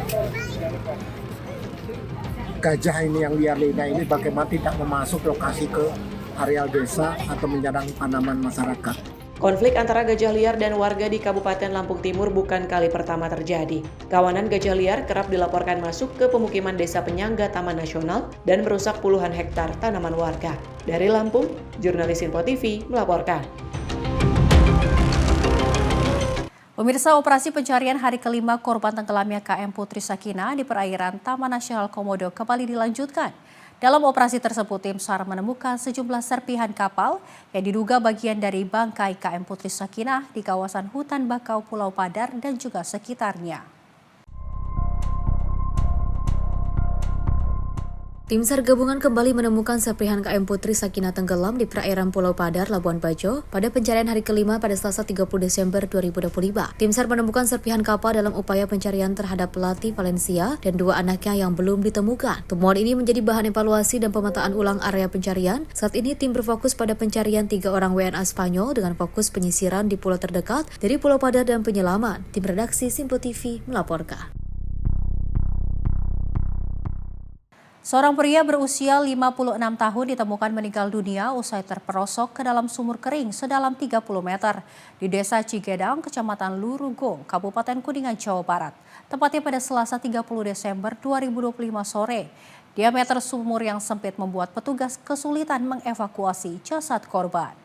gajah ini yang liar-liar ini bagaimana tidak memasuk lokasi ke areal desa atau menyerang tanaman masyarakat. Konflik antara gajah liar dan warga di Kabupaten Lampung Timur bukan kali pertama terjadi. Kawanan gajah liar kerap dilaporkan masuk ke pemukiman desa penyangga Taman Nasional dan merusak puluhan hektar tanaman warga. Dari Lampung, jurnalis Info TV melaporkan. Pemirsa, operasi pencarian hari kelima korban tenggelamnya KM Putri Sakinah di perairan Taman Nasional Komodo kembali dilanjutkan. Dalam operasi tersebut, tim SAR menemukan sejumlah serpihan kapal yang diduga bagian dari bangkai KM Putri Sakinah di kawasan hutan bakau Pulau Padar dan juga sekitarnya. Tim SAR gabungan kembali menemukan serpihan KM Putri Sakinah tenggelam di perairan Pulau Padar, Labuan Bajo pada pencarian hari kelima pada Selasa 30 Desember 2025. Tim SAR menemukan serpihan kapal dalam upaya pencarian terhadap pelatih Valencia dan dua anaknya yang belum ditemukan. Temuan ini menjadi bahan evaluasi dan pemetaan ulang area pencarian. Saat ini tim berfokus pada pencarian 3 orang WNA Spanyol dengan fokus penyisiran di pulau terdekat dari Pulau Padar dan penyelaman. Tim redaksi Simpo TV melaporkan. Seorang pria berusia 56 tahun ditemukan meninggal dunia usai terperosok ke dalam sumur kering sedalam 30 meter di Desa Cigedang, Kecamatan Lurugong, Kabupaten Kuningan, Jawa Barat. Tepatnya pada Selasa 30 Desember 2025 sore. Diameter sumur yang sempit membuat petugas kesulitan mengevakuasi jasad korban.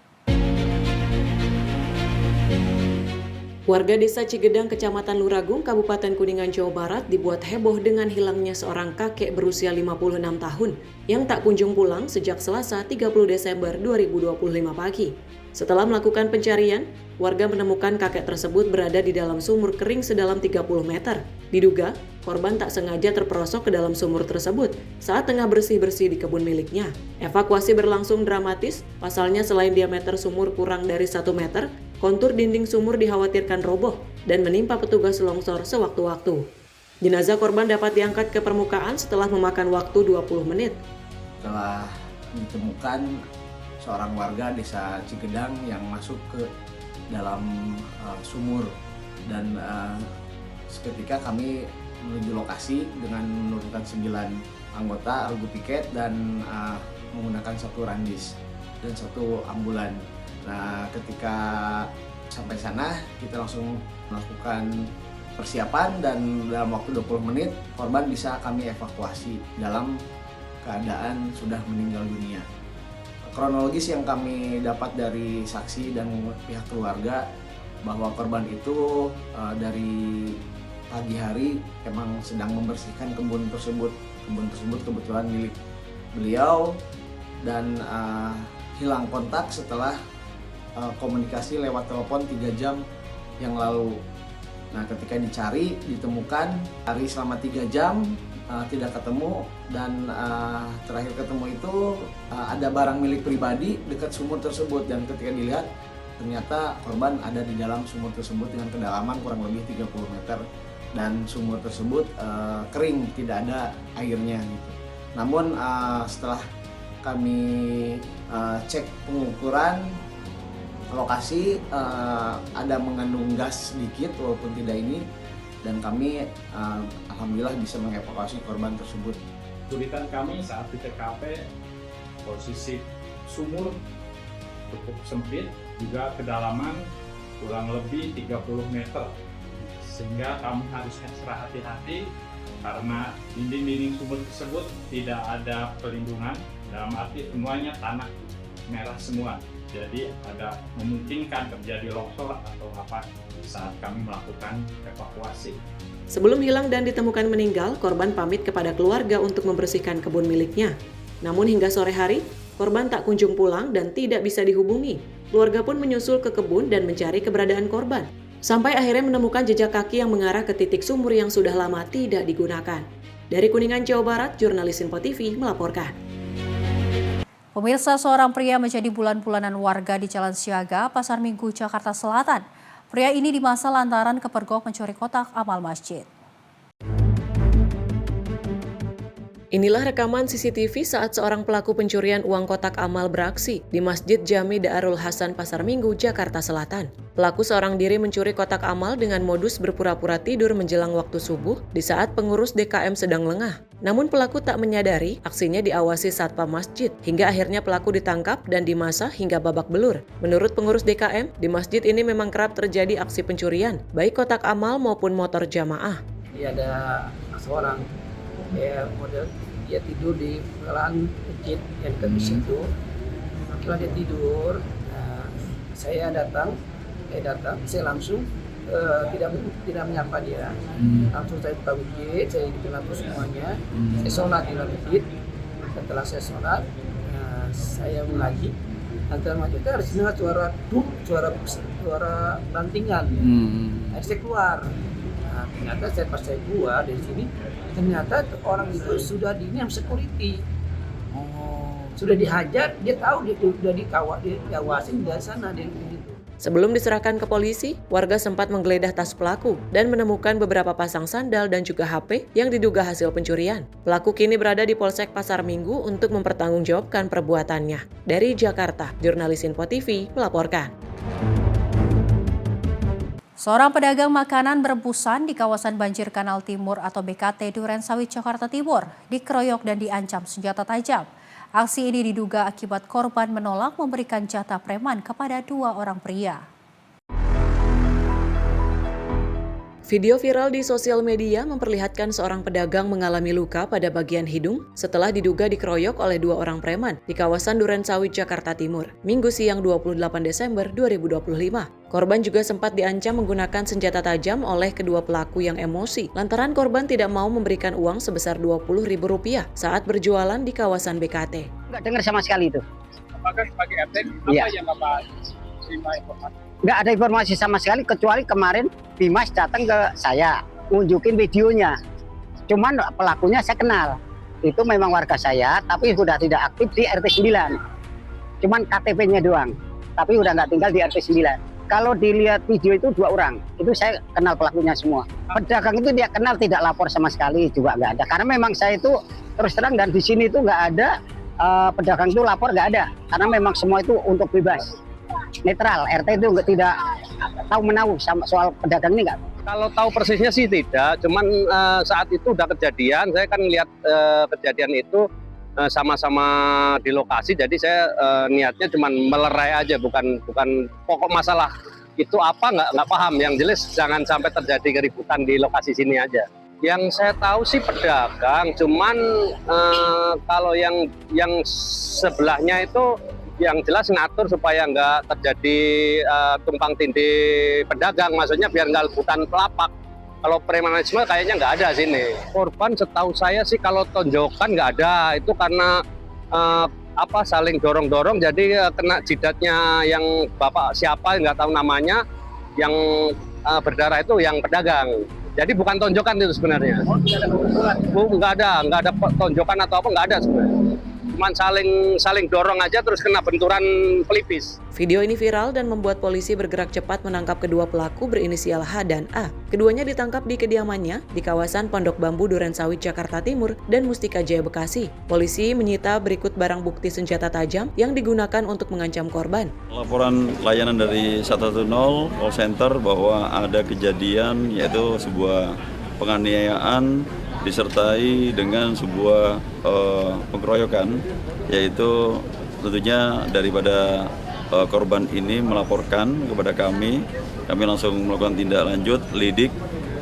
Warga Desa Cigedang, Kecamatan Luragung, Kabupaten Kuningan, Jawa Barat dibuat heboh dengan hilangnya seorang kakek berusia 56 tahun yang tak kunjung pulang sejak Selasa 30 Desember 2025 pagi. Setelah melakukan pencarian, warga menemukan kakek tersebut berada di dalam sumur kering sedalam 30 meter. Diduga, korban tak sengaja terperosok ke dalam sumur tersebut saat tengah bersih-bersih di kebun miliknya. Evakuasi berlangsung dramatis, pasalnya selain diameter sumur kurang dari 1 meter, kontur dinding sumur dikhawatirkan roboh dan menimpa petugas longsor sewaktu-waktu. Jenazah korban dapat diangkat ke permukaan setelah memakan waktu 20 menit. Telah ditemukan seorang warga Desa Cigedang yang masuk ke dalam sumur dan seketika kami menuju lokasi dengan menurunkan 9 anggota regu piket dan menggunakan 1 randis dan 1 ambulan. Nah, ketika sampai sana kita langsung melakukan persiapan dan dalam waktu 20 menit korban bisa kami evakuasi dalam keadaan sudah meninggal dunia. Kronologis yang kami dapat dari saksi dan pihak keluarga bahwa korban itu dari pagi hari emang sedang membersihkan kebun tersebut. Kebun tersebut kebetulan milik beliau dan hilang kontak setelah komunikasi lewat telepon 3 jam yang lalu. Nah, ketika dicari, ditemukan, cari selama 3 jam, tidak ketemu, dan terakhir ketemu itu ada barang milik pribadi dekat sumur tersebut, dan ketika dilihat, ternyata korban ada di dalam sumur tersebut dengan kedalaman kurang lebih 30 meter, dan sumur tersebut kering, tidak ada airnya. Gitu. Namun setelah kami cek pengukuran, lokasi ada mengandung gas sedikit walaupun tidak ini, dan kami alhamdulillah bisa mengevakuasi korban tersebut. Kesulitan kami saat di TKP, posisi sumur cukup sempit, juga kedalaman kurang lebih 30 meter, sehingga kami harus ekstra hati-hati karena dinding-dinding sumur tersebut tidak ada pelindungan, dalam arti semuanya tanah merah semua. Jadi ada memungkinkan terjadi longsor atau apa saat kami melakukan evakuasi. Sebelum hilang dan ditemukan meninggal, korban pamit kepada keluarga untuk membersihkan kebun miliknya. Namun hingga sore hari, korban tak kunjung pulang dan tidak bisa dihubungi. Keluarga pun menyusul ke kebun dan mencari keberadaan korban. Sampai akhirnya menemukan jejak kaki yang mengarah ke titik sumur yang sudah lama tidak digunakan. Dari Kuningan, Jawa Barat, jurnalis Info TV melaporkan. Pemirsa, seorang pria menjadi bulan-bulanan warga di Jalan Siaga, Pasar Minggu, Jakarta Selatan. Pria ini dimasa lantaran kepergok mencuri kotak amal masjid. Inilah rekaman CCTV saat seorang pelaku pencurian uang kotak amal beraksi di Masjid Jami Daarul Hasan Pasar Minggu, Jakarta Selatan. Pelaku seorang diri mencuri kotak amal dengan modus berpura-pura tidur menjelang waktu subuh di saat pengurus DKM sedang lengah. Namun pelaku tak menyadari aksinya diawasi satpam masjid, hingga akhirnya pelaku ditangkap dan dimasa hingga babak belur. Menurut pengurus DKM, di masjid ini memang kerap terjadi aksi pencurian, baik kotak amal maupun motor jamaah. Ada seorang model dia tidur di pengalaman masjid yang dekat di situ. Setelah dia tidur, saya datang, saya langsung tidak menyapa dia. Langsung saya buka masjid, saya bikin lampu semuanya. Saya sholat di dalam masjid. Setelah saya sholat, saya mengaji. Antara masjid itu harus dengar suara duk, suara bantingan. Akhirnya saya keluar. Ternyata pas saya keluar dari sini, ternyata orang itu sudah dinyam security. Sudah dihajar, dia tahu dia sudah diawasin dari sana. Sebelum diserahkan ke polisi, warga sempat menggeledah tas pelaku dan menemukan beberapa pasang sandal dan juga HP yang diduga hasil pencurian. Pelaku kini berada di Polsek Pasar Minggu untuk mempertanggungjawabkan perbuatannya. Dari Jakarta, jurnalis Info TV melaporkan. Seorang pedagang makanan berebusan di kawasan Banjir Kanal Timur atau BKT Duren Sawit, Jakarta Timur dikeroyok dan diancam senjata tajam. Aksi ini diduga akibat korban menolak memberikan jatah preman kepada 2 orang pria. Video viral di sosial media memperlihatkan seorang pedagang mengalami luka pada bagian hidung setelah diduga dikeroyok oleh 2 orang preman di kawasan Duren Sawit, Jakarta Timur, Minggu siang 28 Desember 2025. Korban juga sempat diancam menggunakan senjata tajam oleh kedua pelaku yang emosi lantaran korban tidak mau memberikan uang sebesar Rp20.000 saat berjualan di kawasan BKT. Nggak dengar sama sekali itu. Apakah sebagai RT apa yang Bapak terima informasi? Nggak ada informasi sama sekali kecuali kemarin Bimas datang ke saya nunjukin videonya. Cuman pelakunya saya kenal. Itu memang warga saya tapi sudah tidak aktif di RT 9. Cuman KTP-nya doang. Tapi udah nggak tinggal di RT 9. Kalau dilihat video itu 2 orang, itu saya kenal pelakunya semua. Pedagang itu dia kenal, tidak lapor sama sekali juga nggak ada. Karena memang saya itu terus terang dan di sini itu nggak ada pedagang itu lapor, nggak ada. Karena memang semua itu untuk bebas, netral. RT itu tidak tahu menahu soal pedagang ini nggak. Kalau tahu persisnya sih tidak, cuman saat itu udah kejadian, saya kan lihat kejadian itu sama-sama di lokasi, jadi saya niatnya cuma melerai aja, bukan pokok masalah itu apa nggak paham. Yang jelas jangan sampai terjadi keributan di lokasi sini aja. Yang saya tahu sih pedagang, cuman kalau yang sebelahnya itu yang jelas ngatur supaya nggak terjadi tumpang tindih pedagang, maksudnya biar nggak rebutan pelapak. Kalau premanisme kayaknya nggak ada sini. Korban setahu saya sih kalau tonjokan nggak ada, itu karena saling dorong-dorong, jadi kena jidatnya yang bapak siapa nggak tahu namanya, yang berdarah itu yang pedagang. Jadi bukan tonjokan itu sebenarnya. Nggak ada tonjokan atau apa, nggak ada sebenarnya. Cuman saling dorong aja terus kena benturan pelipis. Video ini viral dan membuat polisi bergerak cepat menangkap kedua pelaku berinisial H dan A. Keduanya ditangkap di kediamannya di kawasan Pondok Bambu Duren Sawit, Jakarta Timur dan Mustika Jaya, Bekasi. Polisi menyita berikut barang bukti senjata tajam yang digunakan untuk mengancam korban. Laporan layanan dari 110 call center bahwa ada kejadian yaitu sebuah penganiayaan disertai dengan sebuah pengeroyokan, yaitu tentunya daripada korban ini melaporkan kepada kami langsung melakukan tindak lanjut, lidik,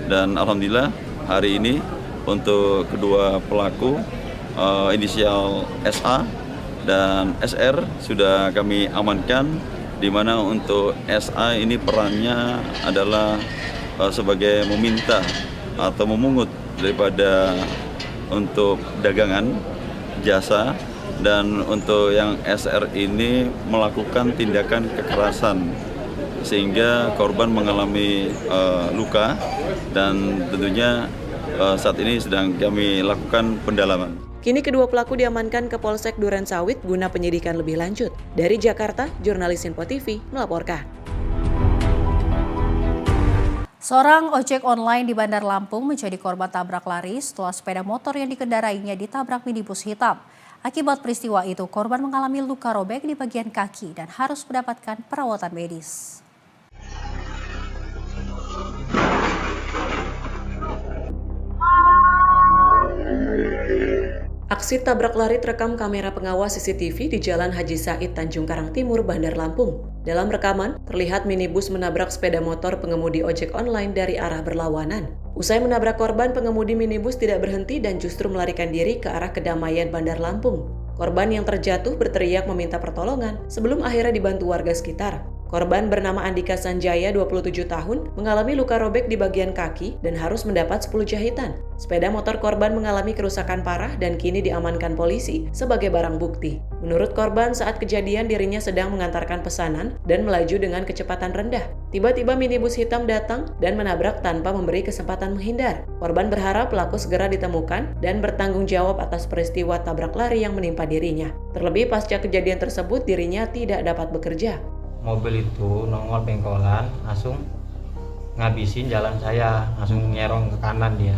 dan alhamdulillah hari ini untuk kedua pelaku inisial SA dan SR sudah kami amankan, di mana untuk SA ini perannya adalah sebagai meminta atau memungut daripada untuk dagangan jasa, dan untuk yang SR ini melakukan tindakan kekerasan sehingga korban mengalami luka, dan tentunya saat ini sedang kami lakukan pendalaman. Kini kedua pelaku diamankan ke Polsek Durensawit guna penyidikan lebih lanjut. Dari Jakarta, jurnalis Info TV melaporkan. Seorang ojek online di Bandar Lampung menjadi korban tabrak lari setelah sepeda motor yang dikendarainya ditabrak minibus hitam. Akibat peristiwa itu, korban mengalami luka robek di bagian kaki dan harus mendapatkan perawatan medis. Aksi tabrak lari terekam kamera pengawas CCTV di Jalan Haji Said, Tanjung Karang Timur, Bandar Lampung. Dalam rekaman, terlihat minibus menabrak sepeda motor pengemudi ojek online dari arah berlawanan. Usai menabrak korban, pengemudi minibus tidak berhenti dan justru melarikan diri ke arah Kedamaian, Bandar Lampung. Korban yang terjatuh berteriak meminta pertolongan sebelum akhirnya dibantu warga sekitar. Korban bernama Andika Sanjaya, 27 tahun, mengalami luka robek di bagian kaki dan harus mendapat 10 jahitan. Sepeda motor korban mengalami kerusakan parah dan kini diamankan polisi sebagai barang bukti. Menurut korban, saat kejadian dirinya sedang mengantarkan pesanan dan melaju dengan kecepatan rendah. Tiba-tiba minibus hitam datang dan menabrak tanpa memberi kesempatan menghindar. Korban berharap pelaku segera ditemukan dan bertanggung jawab atas peristiwa tabrak lari yang menimpa dirinya. Terlebih pasca kejadian tersebut, dirinya tidak dapat bekerja. Mobil itu nongol pengkolan, langsung ngabisin jalan saya, langsung nyerong ke kanan dia.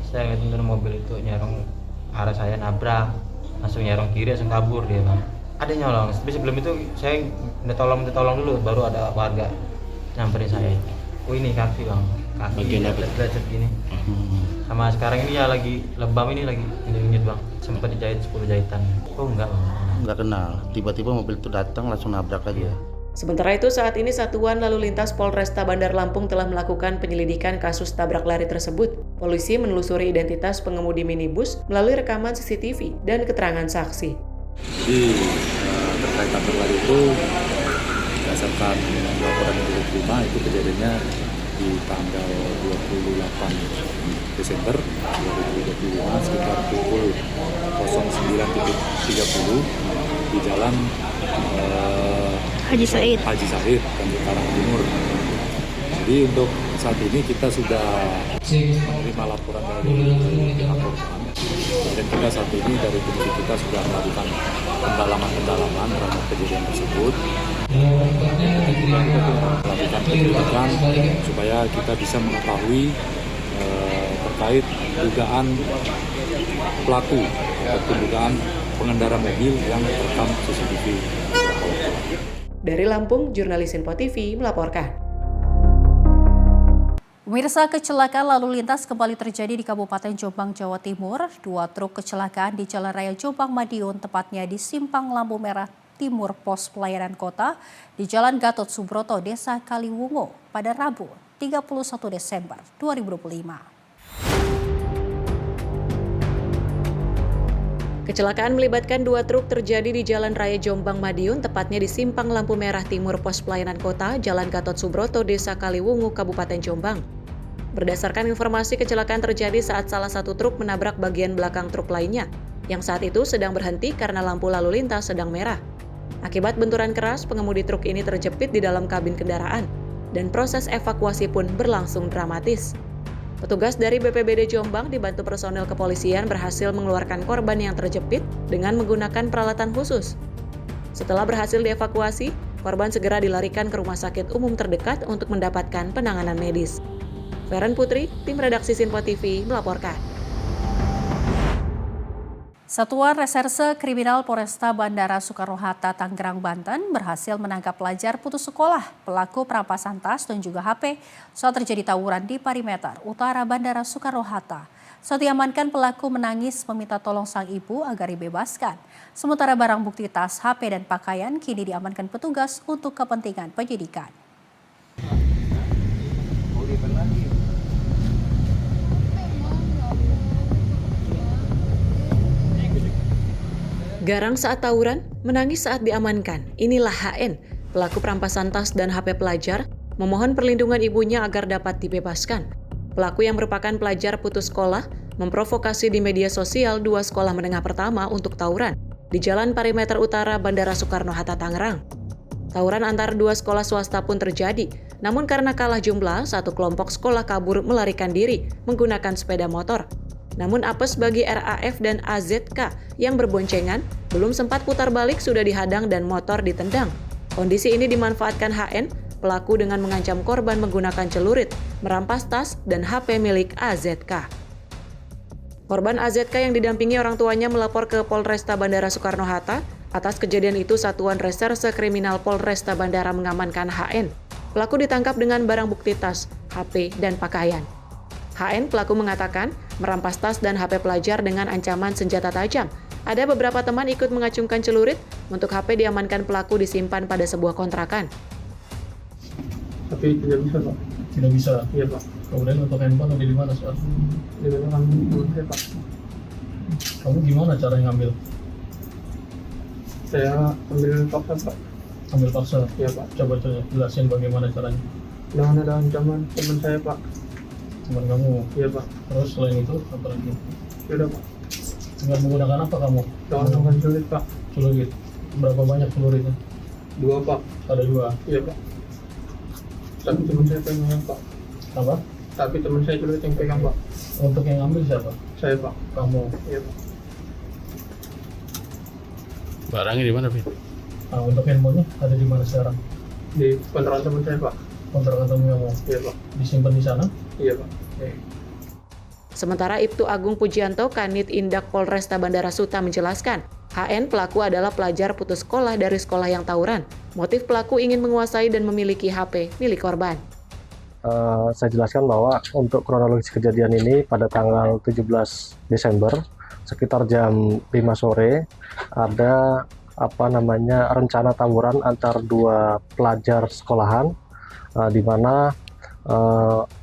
Saya ngeliat mobil itu nyerong arah saya, nabrak, langsung nyerong kiri, langsung kabur dia, Bang. Ada nyolong, tapi sebelum itu saya minta tolong dulu, baru ada warga nyamperin saya. Oh ini kaki, Bang, kaki lecet gini. Sama sekarang ini ya lagi lebam, ini lagi nyut, Bang, sempat dijahit 10 jahitan. Oh enggak, Bang. Enggak kenal, tiba-tiba mobil itu datang langsung nabrak aja. Sementara itu, saat ini Satuan Lalu Lintas Polresta Bandar Lampung telah melakukan penyelidikan kasus tabrak lari tersebut. Polisi menelusuri identitas pengemudi minibus melalui rekaman CCTV dan keterangan saksi. Jadi terkait tabrak lari itu berdasarkan laporan yang diterima, itu kejadiannya di tanggal 28 Desember 2025 sekitar pukul 09.30 di jalan Haji Said, Tanjung Karang Timur. Jadi untuk saat ini kita sudah menerima laporan dari pihak korban dan kita saat ini dari tim kita sudah melakukan pendalaman terhadap kejadian tersebut. Melakukan penyelidikan supaya kita bisa mengetahui terkait dugaan pelaku atau dugaan pengendara mobil yang terekam CCTV. Dari Lampung, jurnalis Info TV melaporkan. Pemirsa, kecelakaan lalu lintas kembali terjadi di Kabupaten Jombang, Jawa Timur. 2 truk kecelakaan di Jalan Raya Jombang Madiun, tepatnya di Simpang Lampu Merah Timur Pos Pelayanan Kota di Jalan Gatot Subroto, Desa Kaliwungu pada Rabu 31 Desember 2025. Kecelakaan melibatkan 2 truk terjadi di Jalan Raya Jombang Madiun, tepatnya di Simpang Lampu Merah Timur Pos Pelayanan Kota, Jalan Gatot Subroto, Desa Kaliwungu, Kabupaten Jombang. Berdasarkan informasi, kecelakaan terjadi saat salah satu truk menabrak bagian belakang truk lainnya, yang saat itu sedang berhenti karena lampu lalu lintas sedang merah. Akibat benturan keras, pengemudi truk ini terjepit di dalam kabin kendaraan, dan proses evakuasi pun berlangsung dramatis. Petugas dari BPBD Jombang dibantu personel kepolisian berhasil mengeluarkan korban yang terjepit dengan menggunakan peralatan khusus. Setelah berhasil dievakuasi, korban segera dilarikan ke rumah sakit umum terdekat untuk mendapatkan penanganan medis. Feren Putri, tim redaksi Info TV melaporkan. Satuan Reserse Kriminal Polresta Bandara Soekarno-Hatta, Tangerang, Banten berhasil menangkap pelajar putus sekolah, pelaku perampasan tas dan juga HP saat terjadi tawuran di perimeter utara Bandara Soekarno-Hatta. Saat diamankan, pelaku menangis meminta tolong sang ibu agar dibebaskan. Sementara barang bukti tas, HP dan pakaian kini diamankan petugas untuk kepentingan penyidikan. Garang saat tawuran, menangis saat diamankan. Inilah HN, pelaku perampasan tas dan HP pelajar, memohon perlindungan ibunya agar dapat dibebaskan. Pelaku yang merupakan pelajar putus sekolah memprovokasi di media sosial 2 sekolah menengah pertama untuk tawuran di Jalan Perimeter Utara Bandara Soekarno-Hatta, Tangerang. Tawuran antar 2 sekolah swasta pun terjadi, namun karena kalah jumlah, satu kelompok sekolah kabur melarikan diri menggunakan sepeda motor. Namun apes bagi RAF dan AZK yang berboncengan belum sempat putar balik sudah dihadang dan motor ditendang. Kondisi ini dimanfaatkan HN, pelaku dengan mengancam korban menggunakan celurit, merampas tas dan HP milik AZK. Korban AZK yang didampingi orang tuanya melapor ke Polresta Bandara Soekarno-Hatta. Atas kejadian itu, Satuan Reserse Kriminal Polresta Bandara mengamankan HN. Pelaku ditangkap dengan barang bukti tas, HP, dan pakaian. HN, pelaku mengatakan, merampas tas dan HP pelajar dengan ancaman senjata tajam. Ada beberapa teman ikut mengacungkan celurit, untuk HP diamankan pelaku disimpan pada sebuah kontrakan. Tapi tidak bisa, Pak. Tidak bisa? Iya, Pak. Kemudian untuk handphone ada di mana, Soal? Di belakang teman saya, Pak. Kamu gimana cara ngambil? Saya ambil paksa, Pak. Ambil paksa? Iya, Pak. Coba jelasin bagaimana caranya. Dengan ada ancaman teman saya, Pak. Teman kamu? Iya, Pak. Terus selain itu, apa lagi? Sudah, Pak. Dengan menggunakan apa kamu? Dengan celurit, Pak. Celurit? Berapa banyak celuritnya? 2, Pak. Ada 2? Iya, Pak. Tapi teman saya pegang, Pak. Apa? Tapi teman saya celurit yang pegang, Pak. Untuk yang ambil siapa? Saya, Pak. Kamu? Iya, Pak. Barangnya di mana, Fit? Nah, untuk handphonenya ada di mana sekarang? Di kontrakan teman saya, Pak. Kontrakan teman kamu? Iya, Pak. Disimpan di sana? Iya, Pak. Sementara Ibtu Agung Pujianto, Kanit Indak Polresta Bandara Suta menjelaskan, HN pelaku adalah pelajar putus sekolah dari sekolah yang tawuran. Motif pelaku ingin menguasai dan memiliki HP milik korban. Saya jelaskan bahwa untuk kronologis kejadian ini pada tanggal 17 Desember sekitar jam 5 sore ada rencana tawuran antar 2 pelajar sekolahan di mana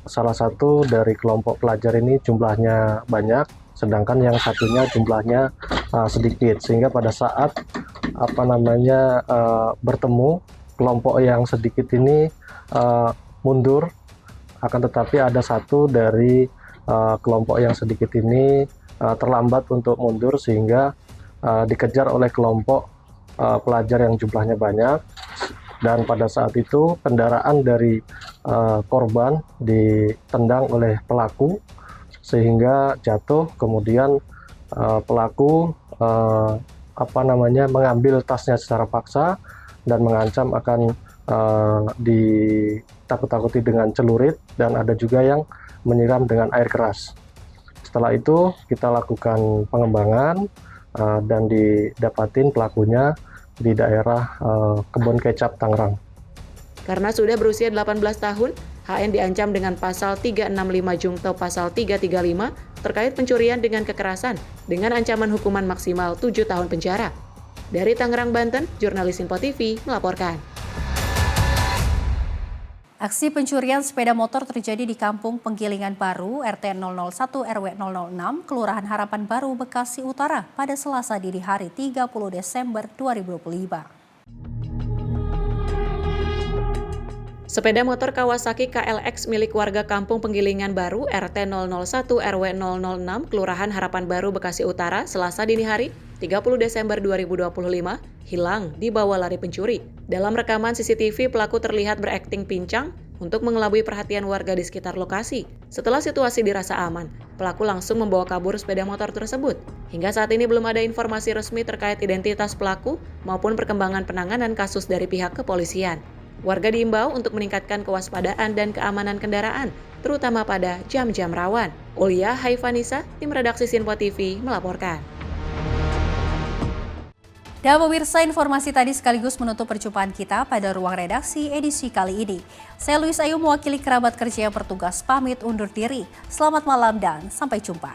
salah satu dari kelompok pelajar ini jumlahnya banyak, sedangkan yang satunya jumlahnya sedikit, sehingga pada saat bertemu, kelompok yang sedikit ini mundur, akan tetapi ada satu dari kelompok yang sedikit ini terlambat untuk mundur sehingga dikejar oleh kelompok pelajar yang jumlahnya banyak. Dan pada saat itu kendaraan dari korban ditendang oleh pelaku sehingga jatuh, kemudian pelaku mengambil tasnya secara paksa dan mengancam akan ditakut-takuti dengan celurit, dan ada juga yang menyiram dengan air keras. Setelah itu kita lakukan pengembangan dan didapatin pelakunya di daerah Kebon Kecap, Tangerang. Karena sudah berusia 18 tahun, HN diancam dengan pasal 365 Jungto pasal 335 terkait pencurian dengan kekerasan dengan ancaman hukuman maksimal 7 tahun penjara. Dari Tangerang, Banten, jurnalis Info TV melaporkan. Aksi pencurian sepeda motor terjadi di Kampung Penggilingan Baru, RT 001 RW 006, Kelurahan Harapan Baru, Bekasi Utara pada Selasa dini hari 30 Desember 2025. Sepeda motor Kawasaki KLX milik warga Kampung Penggilingan Baru, RT 001 RW 006, Kelurahan Harapan Baru, Bekasi Utara, Selasa dini hari 30 Desember 2025, hilang dibawa lari pencuri. Dalam rekaman CCTV, pelaku terlihat berakting pincang untuk mengelabui perhatian warga di sekitar lokasi. Setelah situasi dirasa aman, pelaku langsung membawa kabur sepeda motor tersebut. Hingga saat ini belum ada informasi resmi terkait identitas pelaku maupun perkembangan penanganan kasus dari pihak kepolisian. Warga diimbau untuk meningkatkan kewaspadaan dan keamanan kendaraan, terutama pada jam-jam rawan. Ulia Haifanisa, tim redaksi Sinpo TV melaporkan. Dan pemirsa, informasi tadi sekaligus menutup perjumpaan kita pada Ruang Redaksi edisi kali ini. Saya Luis Ayu mewakili kerabat kerja yang bertugas pamit undur diri. Selamat malam dan sampai jumpa.